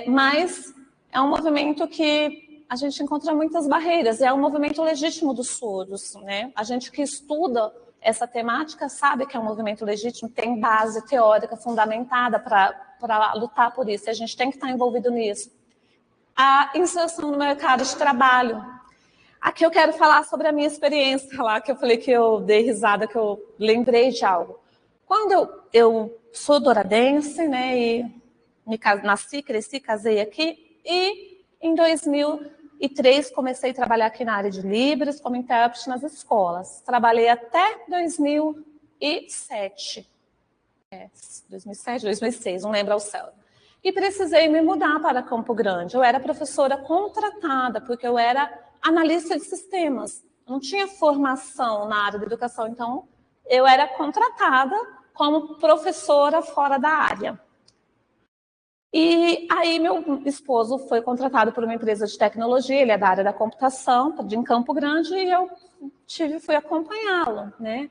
mas é um movimento que a gente encontra muitas barreiras, e é um movimento legítimo dos surdos, né? A gente que estuda essa temática sabe que é um movimento legítimo, tem base teórica fundamentada para lutar por isso, e a gente tem que estar envolvido nisso. A inserção no mercado de trabalho. Aqui eu quero falar sobre a minha experiência lá, que eu falei que eu dei risada, que eu lembrei de algo. Quando eu sou douradense, né, e nasci, cresci, casei aqui, e em 2003 comecei a trabalhar aqui na área de Libras, como intérprete nas escolas. Trabalhei até 2007. 2007, 2006, não lembro ao certo. E precisei me mudar para Campo Grande. Eu era professora contratada, porque eu era analista de sistemas. Eu não tinha formação na área da educação, então eu era contratada como professora fora da área. E aí meu esposo foi contratado por uma empresa de tecnologia, ele é da área da computação, em Campo Grande, e eu fui acompanhá-lo, né?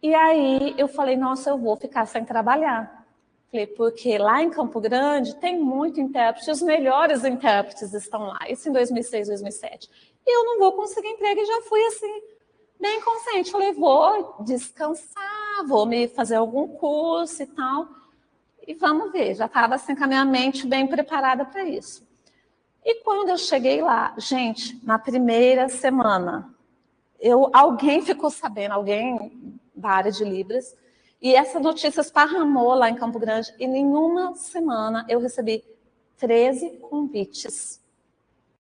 E aí eu falei, nossa, eu vou ficar sem trabalhar. Falei, porque lá em Campo Grande tem muito intérprete, os melhores intérpretes estão lá, isso em 2006, 2007. E eu não vou conseguir emprego, e já fui assim, bem consciente. Falei, vou descansar, vou me fazer algum curso e tal. E vamos ver, já estava assim com a minha mente bem preparada para isso. E quando eu cheguei lá, gente, na primeira semana, alguém ficou sabendo, alguém da área de Libras, e essa notícia esparramou lá em Campo Grande, e em uma semana eu recebi 13 convites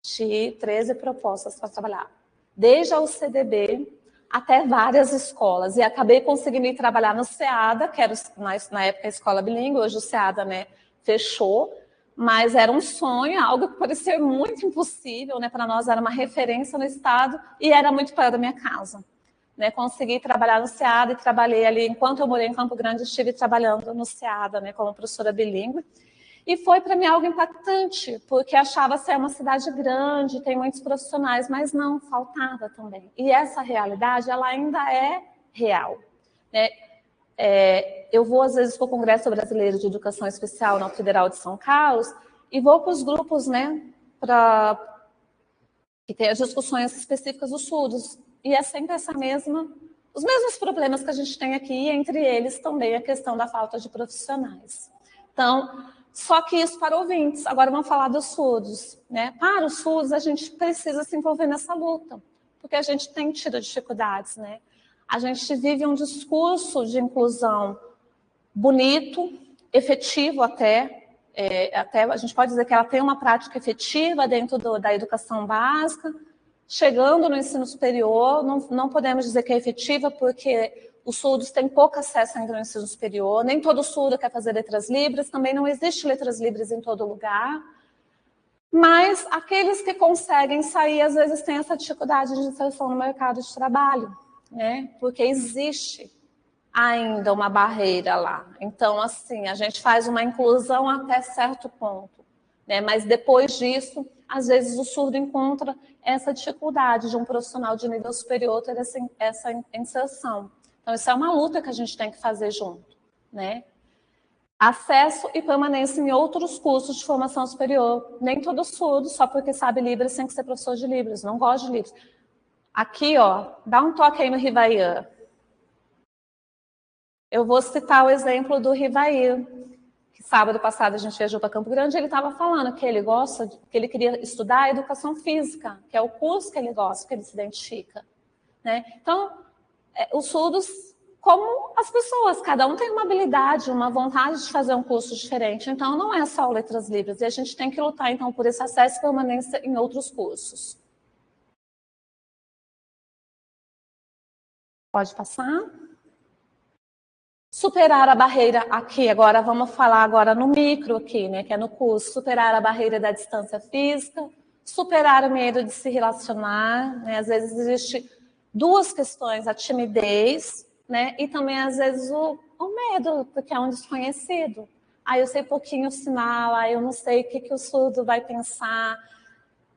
de 13 propostas para trabalhar, desde a UCDB até várias escolas, e acabei conseguindo ir trabalhar no SEADA, que era na época a escola bilíngue, hoje o SEADA, né, fechou, mas era um sonho, algo que parecia muito impossível, né, para nós era uma referência no estado, e era muito perto da minha casa. né, consegui trabalhar no SEADA e trabalhei ali, enquanto eu morei em Campo Grande, estive trabalhando no SEADA, né, como professora bilíngue. E foi para mim algo impactante, porque achava ser uma cidade grande, tem muitos profissionais, mas não, faltava também. E essa realidade, ela ainda é real, né? Eu vou, às vezes, para o Congresso Brasileiro de Educação Especial na Federal de São Carlos e vou para os grupos, né, que tem as discussões específicas dos surdos. E é sempre os mesmos problemas que a gente tem aqui, e entre eles também a questão da falta de profissionais. Então, só que isso para ouvintes. Agora vamos falar dos surdos, né? Para os surdos, a gente precisa se envolver nessa luta, porque a gente tem tido dificuldades, né? A gente vive um discurso de inclusão bonito, efetivo até a gente pode dizer que ela tem uma prática efetiva dentro da educação básica. Chegando no ensino superior, não podemos dizer que é efetiva, porque os surdos têm pouco acesso ainda ao ensino superior, nem todo surdo quer fazer letras livres, também não existe letras livres em todo lugar. Mas aqueles que conseguem sair, às vezes, têm essa dificuldade de inserção no mercado de trabalho, né? Porque existe ainda uma barreira lá. Então, assim, a gente faz uma inclusão até certo ponto, né? Mas depois disso, às vezes o surdo encontra essa dificuldade de um profissional de nível superior ter essa inserção. Então, isso é uma luta que a gente tem que fazer junto, né? Acesso e permanência em outros cursos de formação superior. Nem todo surdo, só porque sabe Libras, tem que ser professor de Libras. Não gosto de Libras. Aqui, ó, dá um toque aí no Rivair. Eu vou citar o exemplo do Rivair, que sábado passado a gente viajou para Campo Grande, ele estava falando que ele queria estudar educação física, que é o curso que ele gosta, que ele se identifica, né? Então, os surdos, como as pessoas, cada um tem uma habilidade, uma vontade de fazer um curso diferente, então não é só letras livres, e a gente tem que lutar, então, por esse acesso e permanência em outros cursos. Pode passar? Superar a barreira aqui, agora vamos falar agora no micro aqui, né, que é no curso, superar a barreira da distância física, superar o medo de se relacionar, né, às vezes existe duas questões, a timidez, né, e também às vezes o medo, porque é um desconhecido. Aí eu sei pouquinho o sinal, aí eu não sei o que o surdo vai pensar,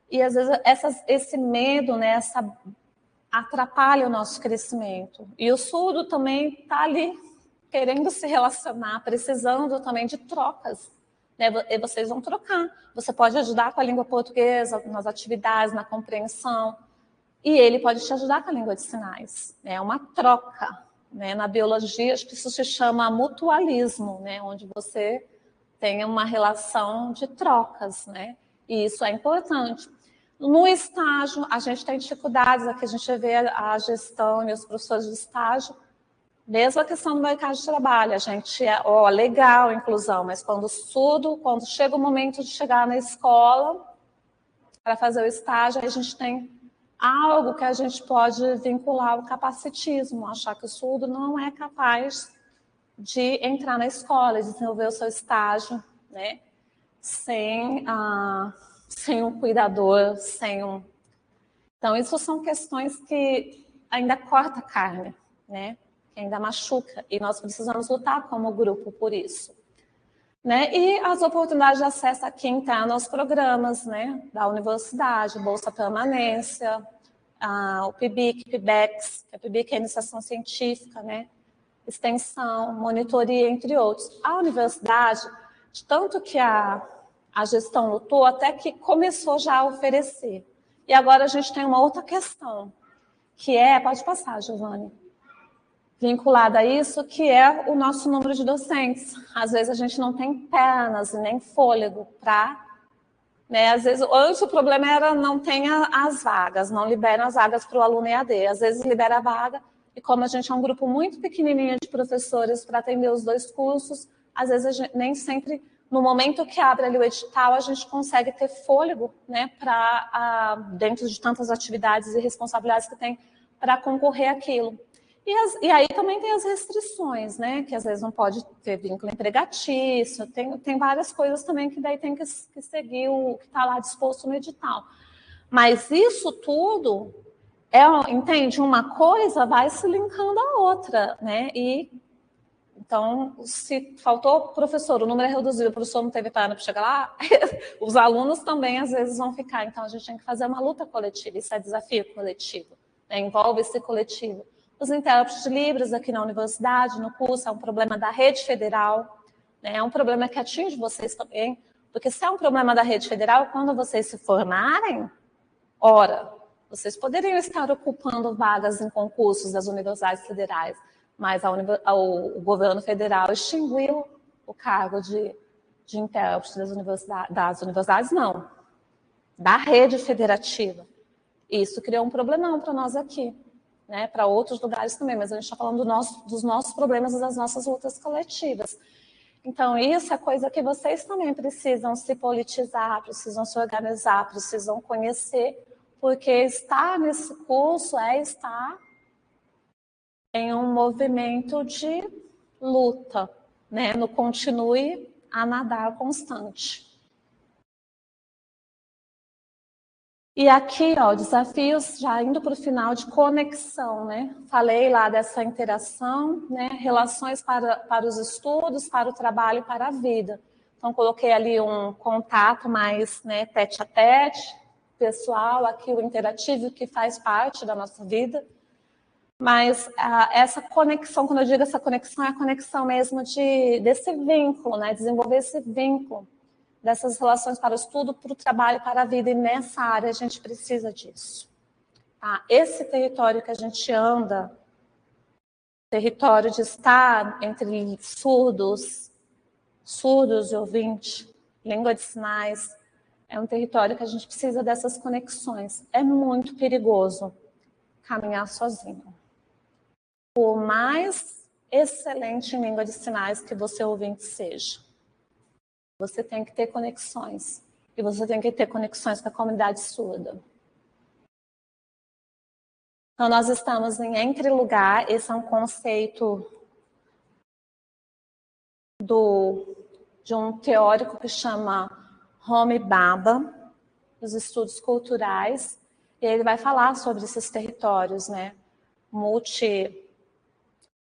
e às vezes esse medo, né, atrapalha o nosso crescimento. E o surdo também está ali querendo se relacionar, precisando também de trocas, né? E vocês vão trocar. Você pode ajudar com a língua portuguesa, nas atividades, na compreensão, e ele pode te ajudar com a língua de sinais. É uma troca, né? Na biologia, acho que isso se chama mutualismo, né? Onde você tem uma relação de trocas, né? E isso é importante. No estágio, a gente tem dificuldades, aqui a gente vê a gestão e os professores de estágio. Mesmo a questão do mercado de trabalho, a gente legal a inclusão, mas quando chega o momento de chegar na escola para fazer o estágio, a gente tem algo que a gente pode vincular ao capacitismo, achar que o surdo não é capaz de entrar na escola e desenvolver o seu estágio, né? Sem um cuidador, Então, isso são questões que ainda corta a carne, né? Que ainda machuca, e nós precisamos lutar como grupo por isso, né? E as oportunidades de acesso aqui interno aos programas, né, da universidade, Bolsa Permanência, o PIBIC, PIBEX, a PIBIC é a iniciação científica, né, extensão, monitoria, entre outros. A universidade, de tanto que a gestão lutou, até que começou já a oferecer. E agora a gente tem uma outra questão, que pode passar, Giovanni, vinculada a isso, que é o nosso número de docentes. Às vezes a gente não tem pernas e nem fôlego para... Né? Às vezes, antes o problema era não tem as vagas, não liberam as vagas para o aluno EAD. Às vezes libera a vaga, e como a gente é um grupo muito pequenininho de professores para atender os dois cursos, às vezes nem sempre, no momento que abre ali o edital, a gente consegue ter fôlego, né, dentro de tantas atividades e responsabilidades que tem para concorrer àquilo. E aí também tem as restrições, né? Que às vezes não pode ter vínculo empregatício, tem várias coisas também que daí tem que seguir o que está lá disposto no edital. Mas isso tudo Entende? Uma coisa vai se linkando à outra, né? Então, se faltou professor, o número é reduzido, o professor não teve para chegar lá, os alunos também às vezes vão ficar. Então, a gente tem que fazer uma luta coletiva, isso é desafio coletivo, né? Envolve esse coletivo. Os intérpretes de Libras aqui na universidade, no curso, é um problema da rede federal, né? É um problema que atinge vocês também, porque se é um problema da rede federal, quando vocês se formarem, ora, vocês poderiam estar ocupando vagas em concursos das universidades federais, mas o governo federal extinguiu o cargo de intérprete das universidades, não, da rede federativa. Isso criou um problemão para nós aqui, né? Para outros lugares também, mas a gente está falando dos nossos problemas e das nossas lutas coletivas. Então, isso é coisa que vocês também precisam se politizar, precisam se organizar, precisam conhecer, porque estar nesse curso é estar em um movimento de luta, né? No continue a nadar constante. E aqui, ó, desafios já indo para o final de conexão, né? Falei lá dessa interação, né? Relações para os estudos, para o trabalho, para a vida. Então, coloquei ali um contato mais, né, tete a tete, pessoal, aqui o interativo que faz parte da nossa vida. Mas essa conexão, quando eu digo essa conexão, é a conexão mesmo desse vínculo, né? Desenvolver esse vínculo dessas relações para o estudo, para o trabalho, para a vida. E nessa área a gente precisa disso. Tá? Esse território que a gente anda, território de estar entre surdos e ouvintes, língua de sinais, é um território que a gente precisa dessas conexões. É muito perigoso caminhar sozinho. Por mais excelente em língua de sinais que você ouvinte seja, você tem que ter conexões. E você tem que ter conexões com a comunidade surda. Então, nós estamos em entre lugar. Esse é um conceito de um teórico que chama Homi Bhabha, dos estudos culturais. E ele vai falar sobre esses territórios, né?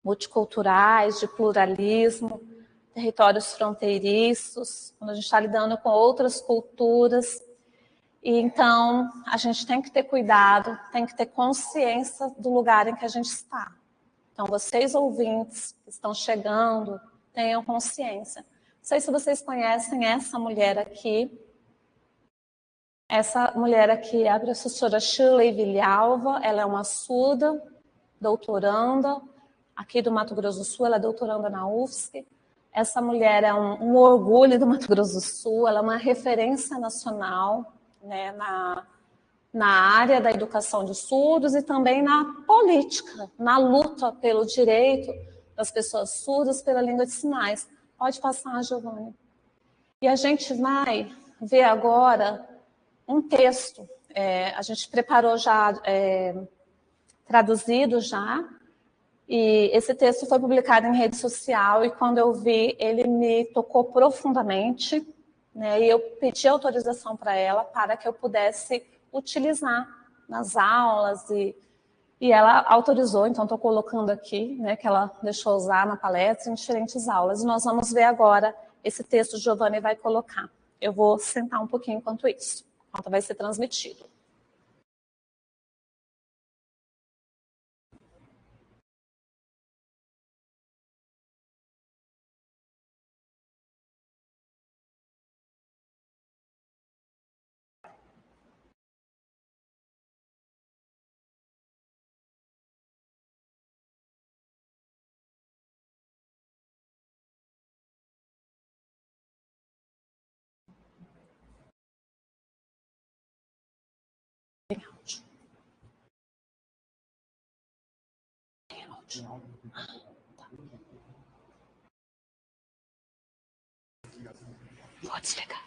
Multiculturais, de pluralismo, territórios fronteiriços, quando a gente está lidando com outras culturas. E então, a gente tem que ter cuidado, tem que ter consciência do lugar em que a gente está. Então, vocês ouvintes que estão chegando, tenham consciência. Não sei se vocês conhecem essa mulher aqui. Essa mulher aqui é a professora Shirley Vilhalva, ela é uma surda, doutoranda, aqui do Mato Grosso do Sul, ela é doutoranda na UFSC. Essa mulher é um orgulho do Mato Grosso do Sul, ela é uma referência nacional, né, na área da educação de surdos e também na política, na luta pelo direito das pessoas surdas pela língua de sinais. Pode passar, Giovanni. E a gente vai ver agora um texto. A gente preparou já, traduzido já, e esse texto foi publicado em rede social e quando eu vi, ele me tocou profundamente, né? E eu pedi autorização para ela para que eu pudesse utilizar nas aulas e ela autorizou, então estou colocando aqui, né, que ela deixou usar na palestra em diferentes aulas. E nós vamos ver agora esse texto que Giovanni vai colocar. Eu vou sentar um pouquinho enquanto isso, enquanto vai ser transmitido. Tem áudio. Tem áudio. Tá. Vou desligar.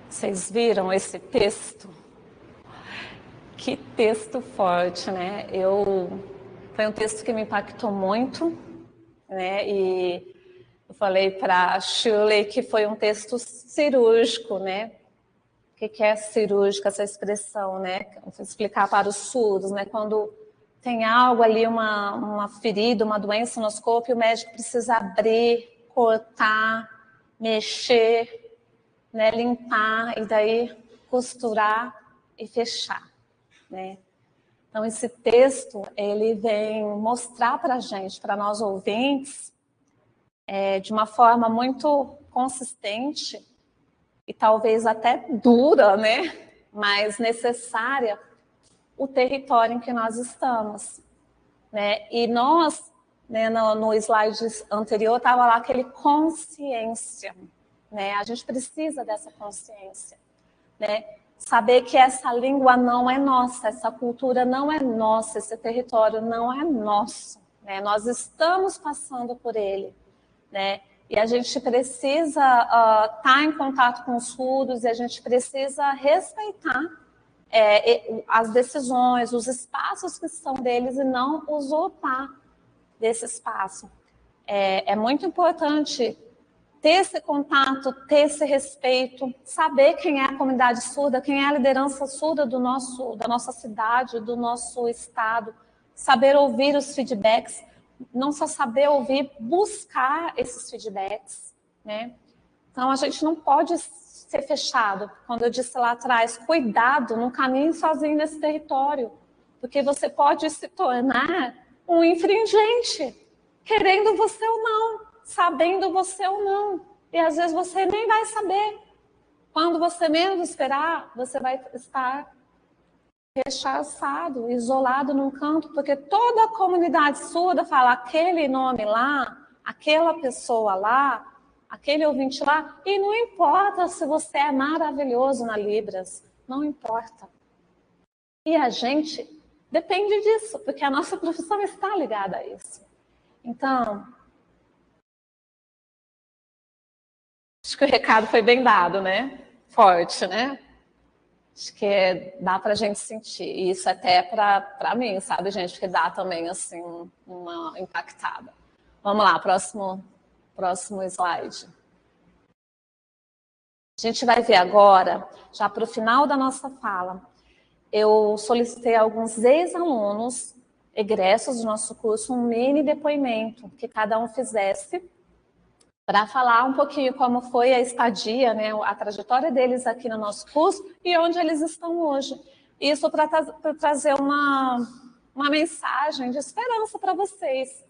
Vocês viram esse texto? Que texto forte, né? Foi um texto que me impactou muito, né? E eu falei para a Shirley que foi um texto cirúrgico, né? O que é cirúrgica, essa expressão, né? Vou explicar para os surdos, né? Quando tem algo ali, uma ferida, uma doença no nosso corpo, e o médico precisa abrir, cortar, mexer, né? Limpar, e daí costurar e fechar, né? Então, esse texto, ele vem mostrar para a gente, para nós ouvintes, de uma forma muito consistente, e talvez até dura, né? Mas necessária, o território em que nós estamos, né? E nós, né, no slide anterior, estava lá aquele consciência, né? A gente precisa dessa consciência, né? Saber que essa língua não é nossa, essa cultura não é nossa, esse território não é nosso, né? Nós estamos passando por ele, né? E a gente precisa estar em contato com os surdos e a gente precisa respeitar as decisões, os espaços que são deles e não usurpar desse espaço. É muito importante ter esse contato, ter esse respeito, saber quem é a comunidade surda, quem é a liderança surda da nossa cidade, do nosso estado, saber ouvir os feedbacks, não só saber ouvir, buscar esses feedbacks, né? Então, a gente não pode ser fechado. Quando eu disse lá atrás, cuidado, não caminhe sozinho nesse território, porque você pode se tornar um infringente, querendo você ou não, sabendo você ou não. E às vezes você nem vai saber. Quando você menos esperar, você vai estar rechaçado, isolado num canto, porque toda a comunidade surda fala aquele nome lá, aquela pessoa lá, aquele ouvinte lá, e não importa se você é maravilhoso na Libras, não importa. E a gente depende disso, porque a nossa profissão está ligada a isso. Então, acho que o recado foi bem dado, né? Forte, né? Acho que dá para a gente sentir. E isso até para mim, sabe, gente? Que dá também, assim, uma impactada. Vamos lá, próximo slide. A gente vai ver agora, já para o final da nossa fala, eu solicitei a alguns ex-alunos, egressos do nosso curso, um mini depoimento que cada um fizesse para falar um pouquinho como foi a estadia, né, a trajetória deles aqui no nosso curso e onde eles estão hoje. Isso para trazer uma mensagem de esperança para vocês,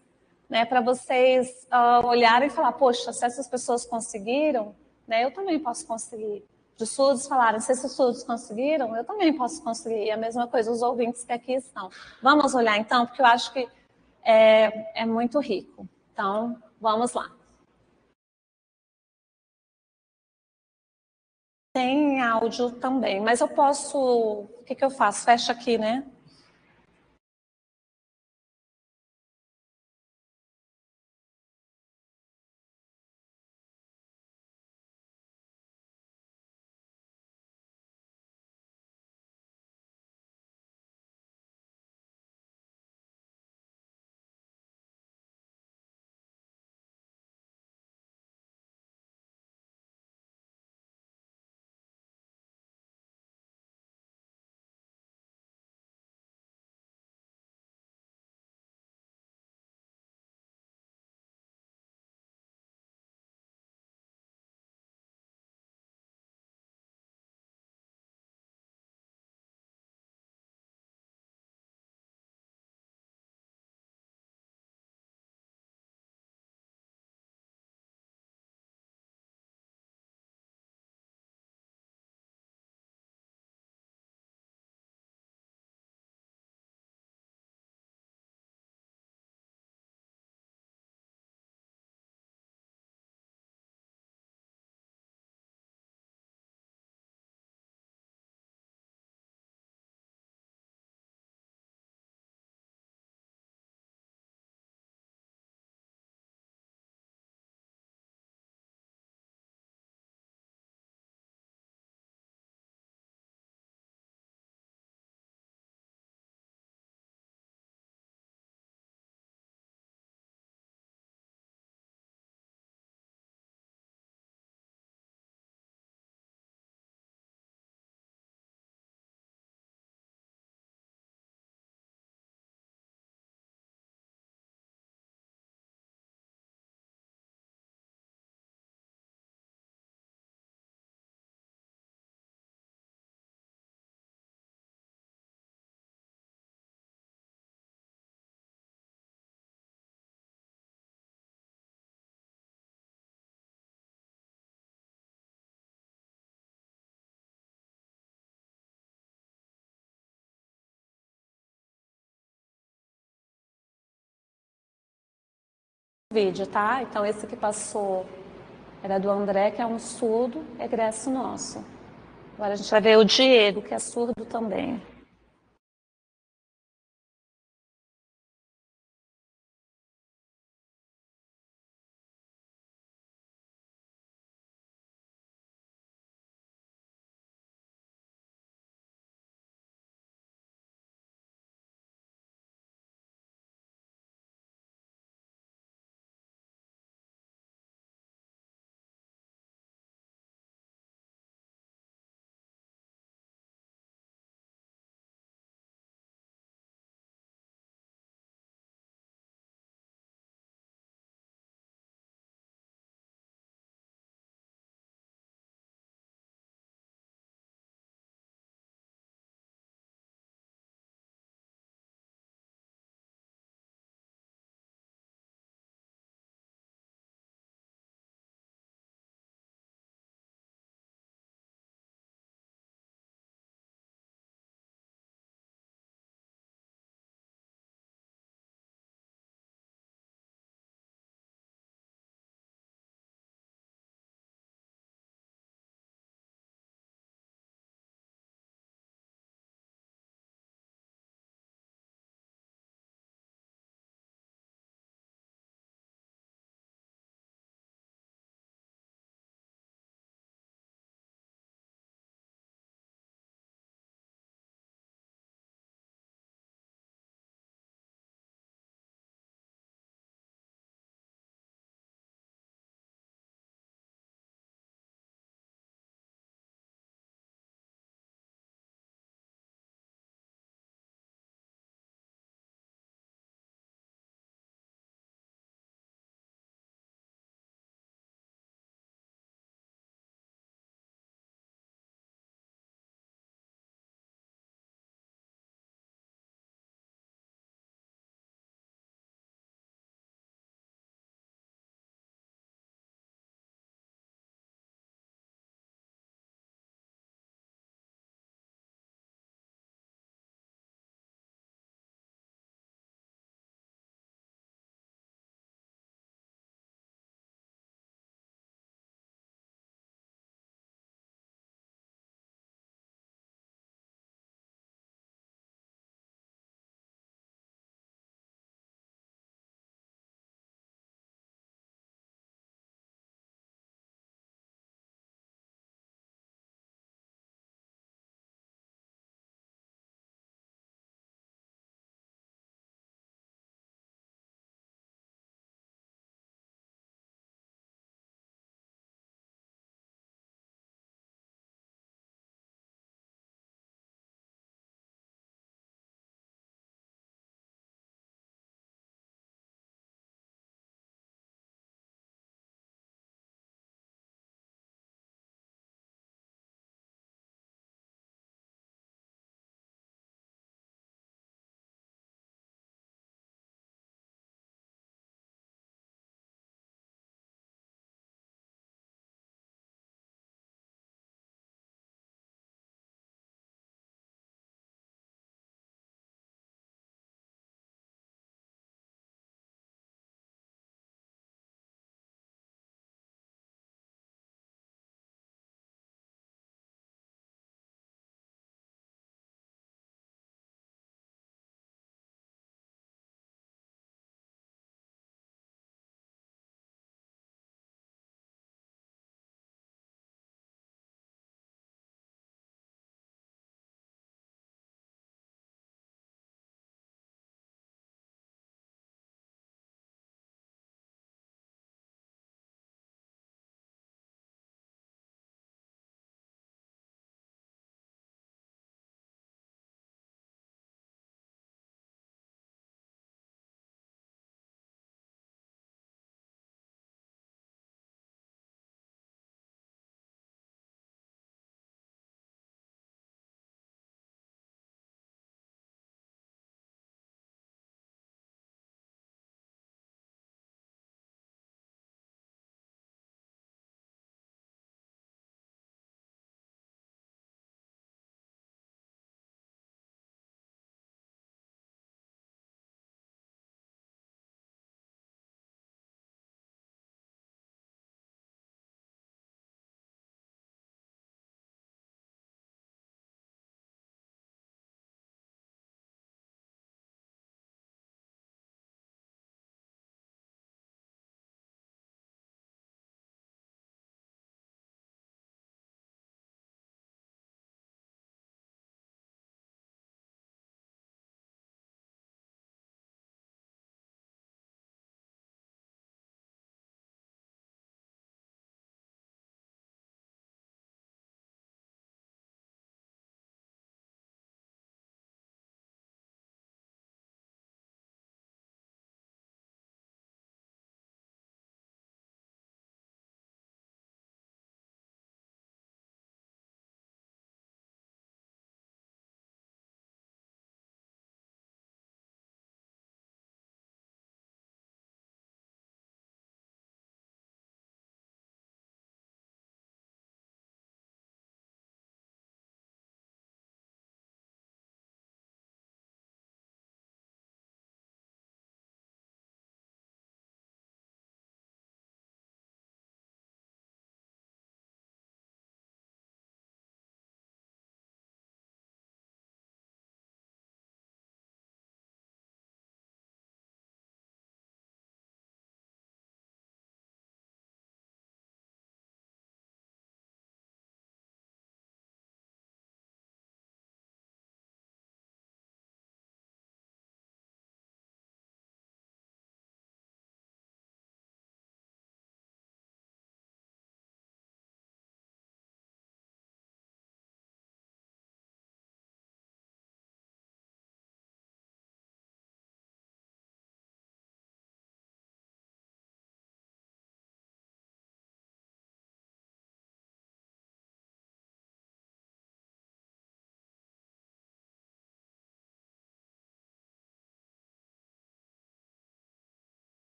né, para vocês olharem e falar, poxa, se essas pessoas conseguiram, né, eu também posso conseguir. Os surdos falaram, se esses surdos conseguiram, eu também posso conseguir. E a mesma coisa os ouvintes que aqui estão. Vamos olhar então, porque eu acho que é muito rico. Então, vamos lá. Tem áudio também, mas eu posso... O que eu faço? Fecha aqui, né? vídeo, tá? Então, esse que passou era do André, que é um surdo egresso nosso. Agora a gente vai ver o Diego, que é surdo também.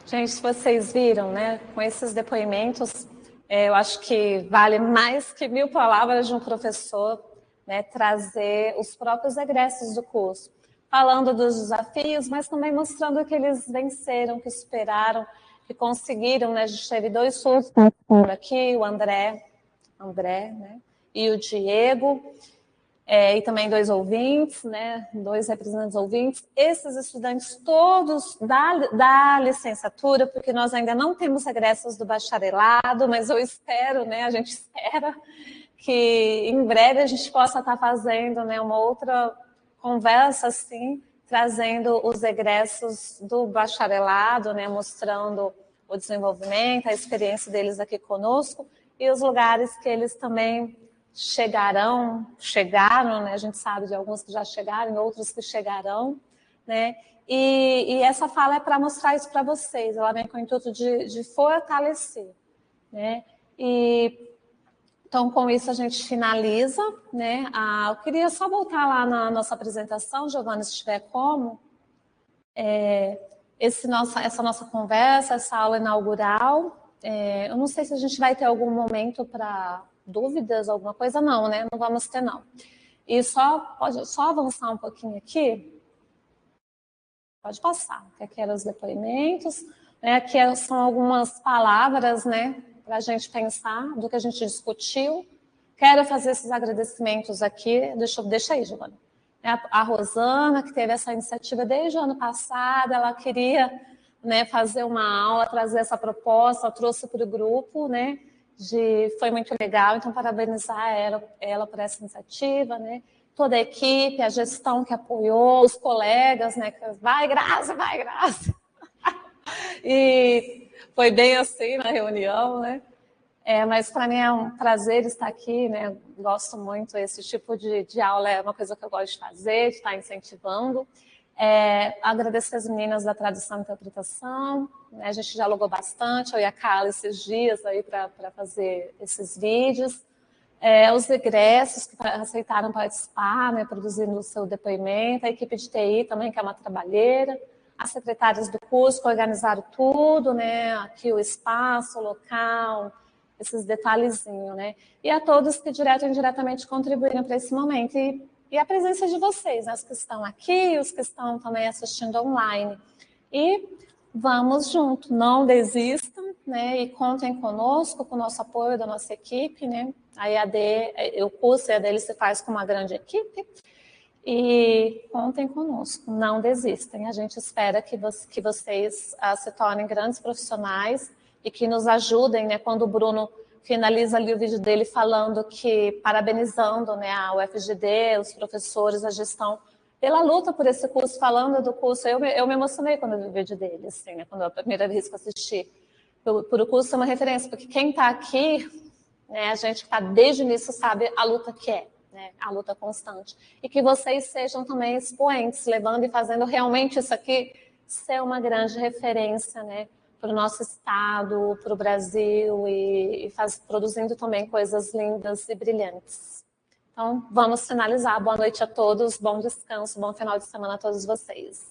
Gente, vocês viram, né? Com esses depoimentos, eu acho que vale mais que 1000 palavras de um professor, né, trazer os próprios egressos do curso, falando dos desafios, mas também mostrando que eles venceram, que superaram, que conseguiram, né? A gente teve 2 surtos aqui, o André, né? E o Diego. E também 2 ouvintes, né? 2 representantes ouvintes. Esses estudantes todos da licenciatura, porque nós ainda não temos egressos do bacharelado, mas eu espero, né? A gente espera que em breve a gente possa estar fazendo, né, uma outra conversa assim, trazendo os egressos do bacharelado, né, mostrando o desenvolvimento, a experiência deles aqui conosco e os lugares que eles também chegaram, né? A gente sabe de alguns que já chegaram, outros que chegarão, né? E essa fala é para mostrar isso para vocês, ela vem com o intuito de fortalecer, né? Então, com isso a gente finaliza, né? Eu queria só voltar lá na nossa apresentação, Giovana, se tiver como. Essa nossa conversa, essa aula inaugural. Eu não sei se a gente vai ter algum momento para dúvidas, alguma coisa, não, né? Não vamos ter, não. E pode só avançar um pouquinho aqui? Pode passar, que aqui eram os depoimentos, né? Aqui são algumas palavras, né? Para a gente pensar do que a gente discutiu. Quero fazer esses agradecimentos aqui. Deixa aí, Giovana. A Rosana, que teve essa iniciativa desde o ano passado, ela queria, né, fazer uma aula, trazer essa proposta, trouxe para o grupo, né? Foi muito legal, então parabenizar ela por essa iniciativa, né? Toda a equipe, a gestão que apoiou, os colegas, né? Vai, Graça, vai, Graça! E foi bem assim na reunião, né? Mas para mim é um prazer estar aqui, né? Gosto muito, esse tipo de aula é uma coisa que eu gosto de fazer, de estar incentivando. Agradecer as meninas da tradução e interpretação, né? A gente dialogou bastante, eu e a Carla esses dias aí para fazer esses vídeos. Os egressos que aceitaram participar, né, produzindo o seu depoimento, a equipe de TI também, que é uma trabalheira, as secretárias do curso que organizaram tudo, né, aqui o espaço, o local, esses detalhezinhos, né, e a todos que direto ou indiretamente contribuíram para esse momento, e a presença de vocês, né, os que estão aqui, os que estão também assistindo online, e vamos junto, não desistam, né, e contem conosco, com o nosso apoio da nossa equipe, né, a EAD, o curso EAD ele se faz com uma grande equipe, e contem conosco, não desistem. A gente espera que vocês se tornem grandes profissionais e que nos ajudem, né? Quando o Bruno finaliza ali o vídeo dele falando parabenizando, né, a UFGD, os professores, a gestão, pela luta por esse curso, falando do curso. Eu me emocionei quando eu vi o vídeo dele, assim, né, quando a primeira vez que eu assisti. Por o curso é uma referência, porque quem está aqui, né, a gente que está desde o início sabe a luta que é. Né, a luta constante. E que vocês sejam também expoentes, levando e fazendo realmente isso aqui ser uma grande referência, né, para o nosso estado, para o Brasil, e produzindo também coisas lindas e brilhantes. Então, vamos finalizar. Boa noite a todos, bom descanso, bom final de semana a todos vocês.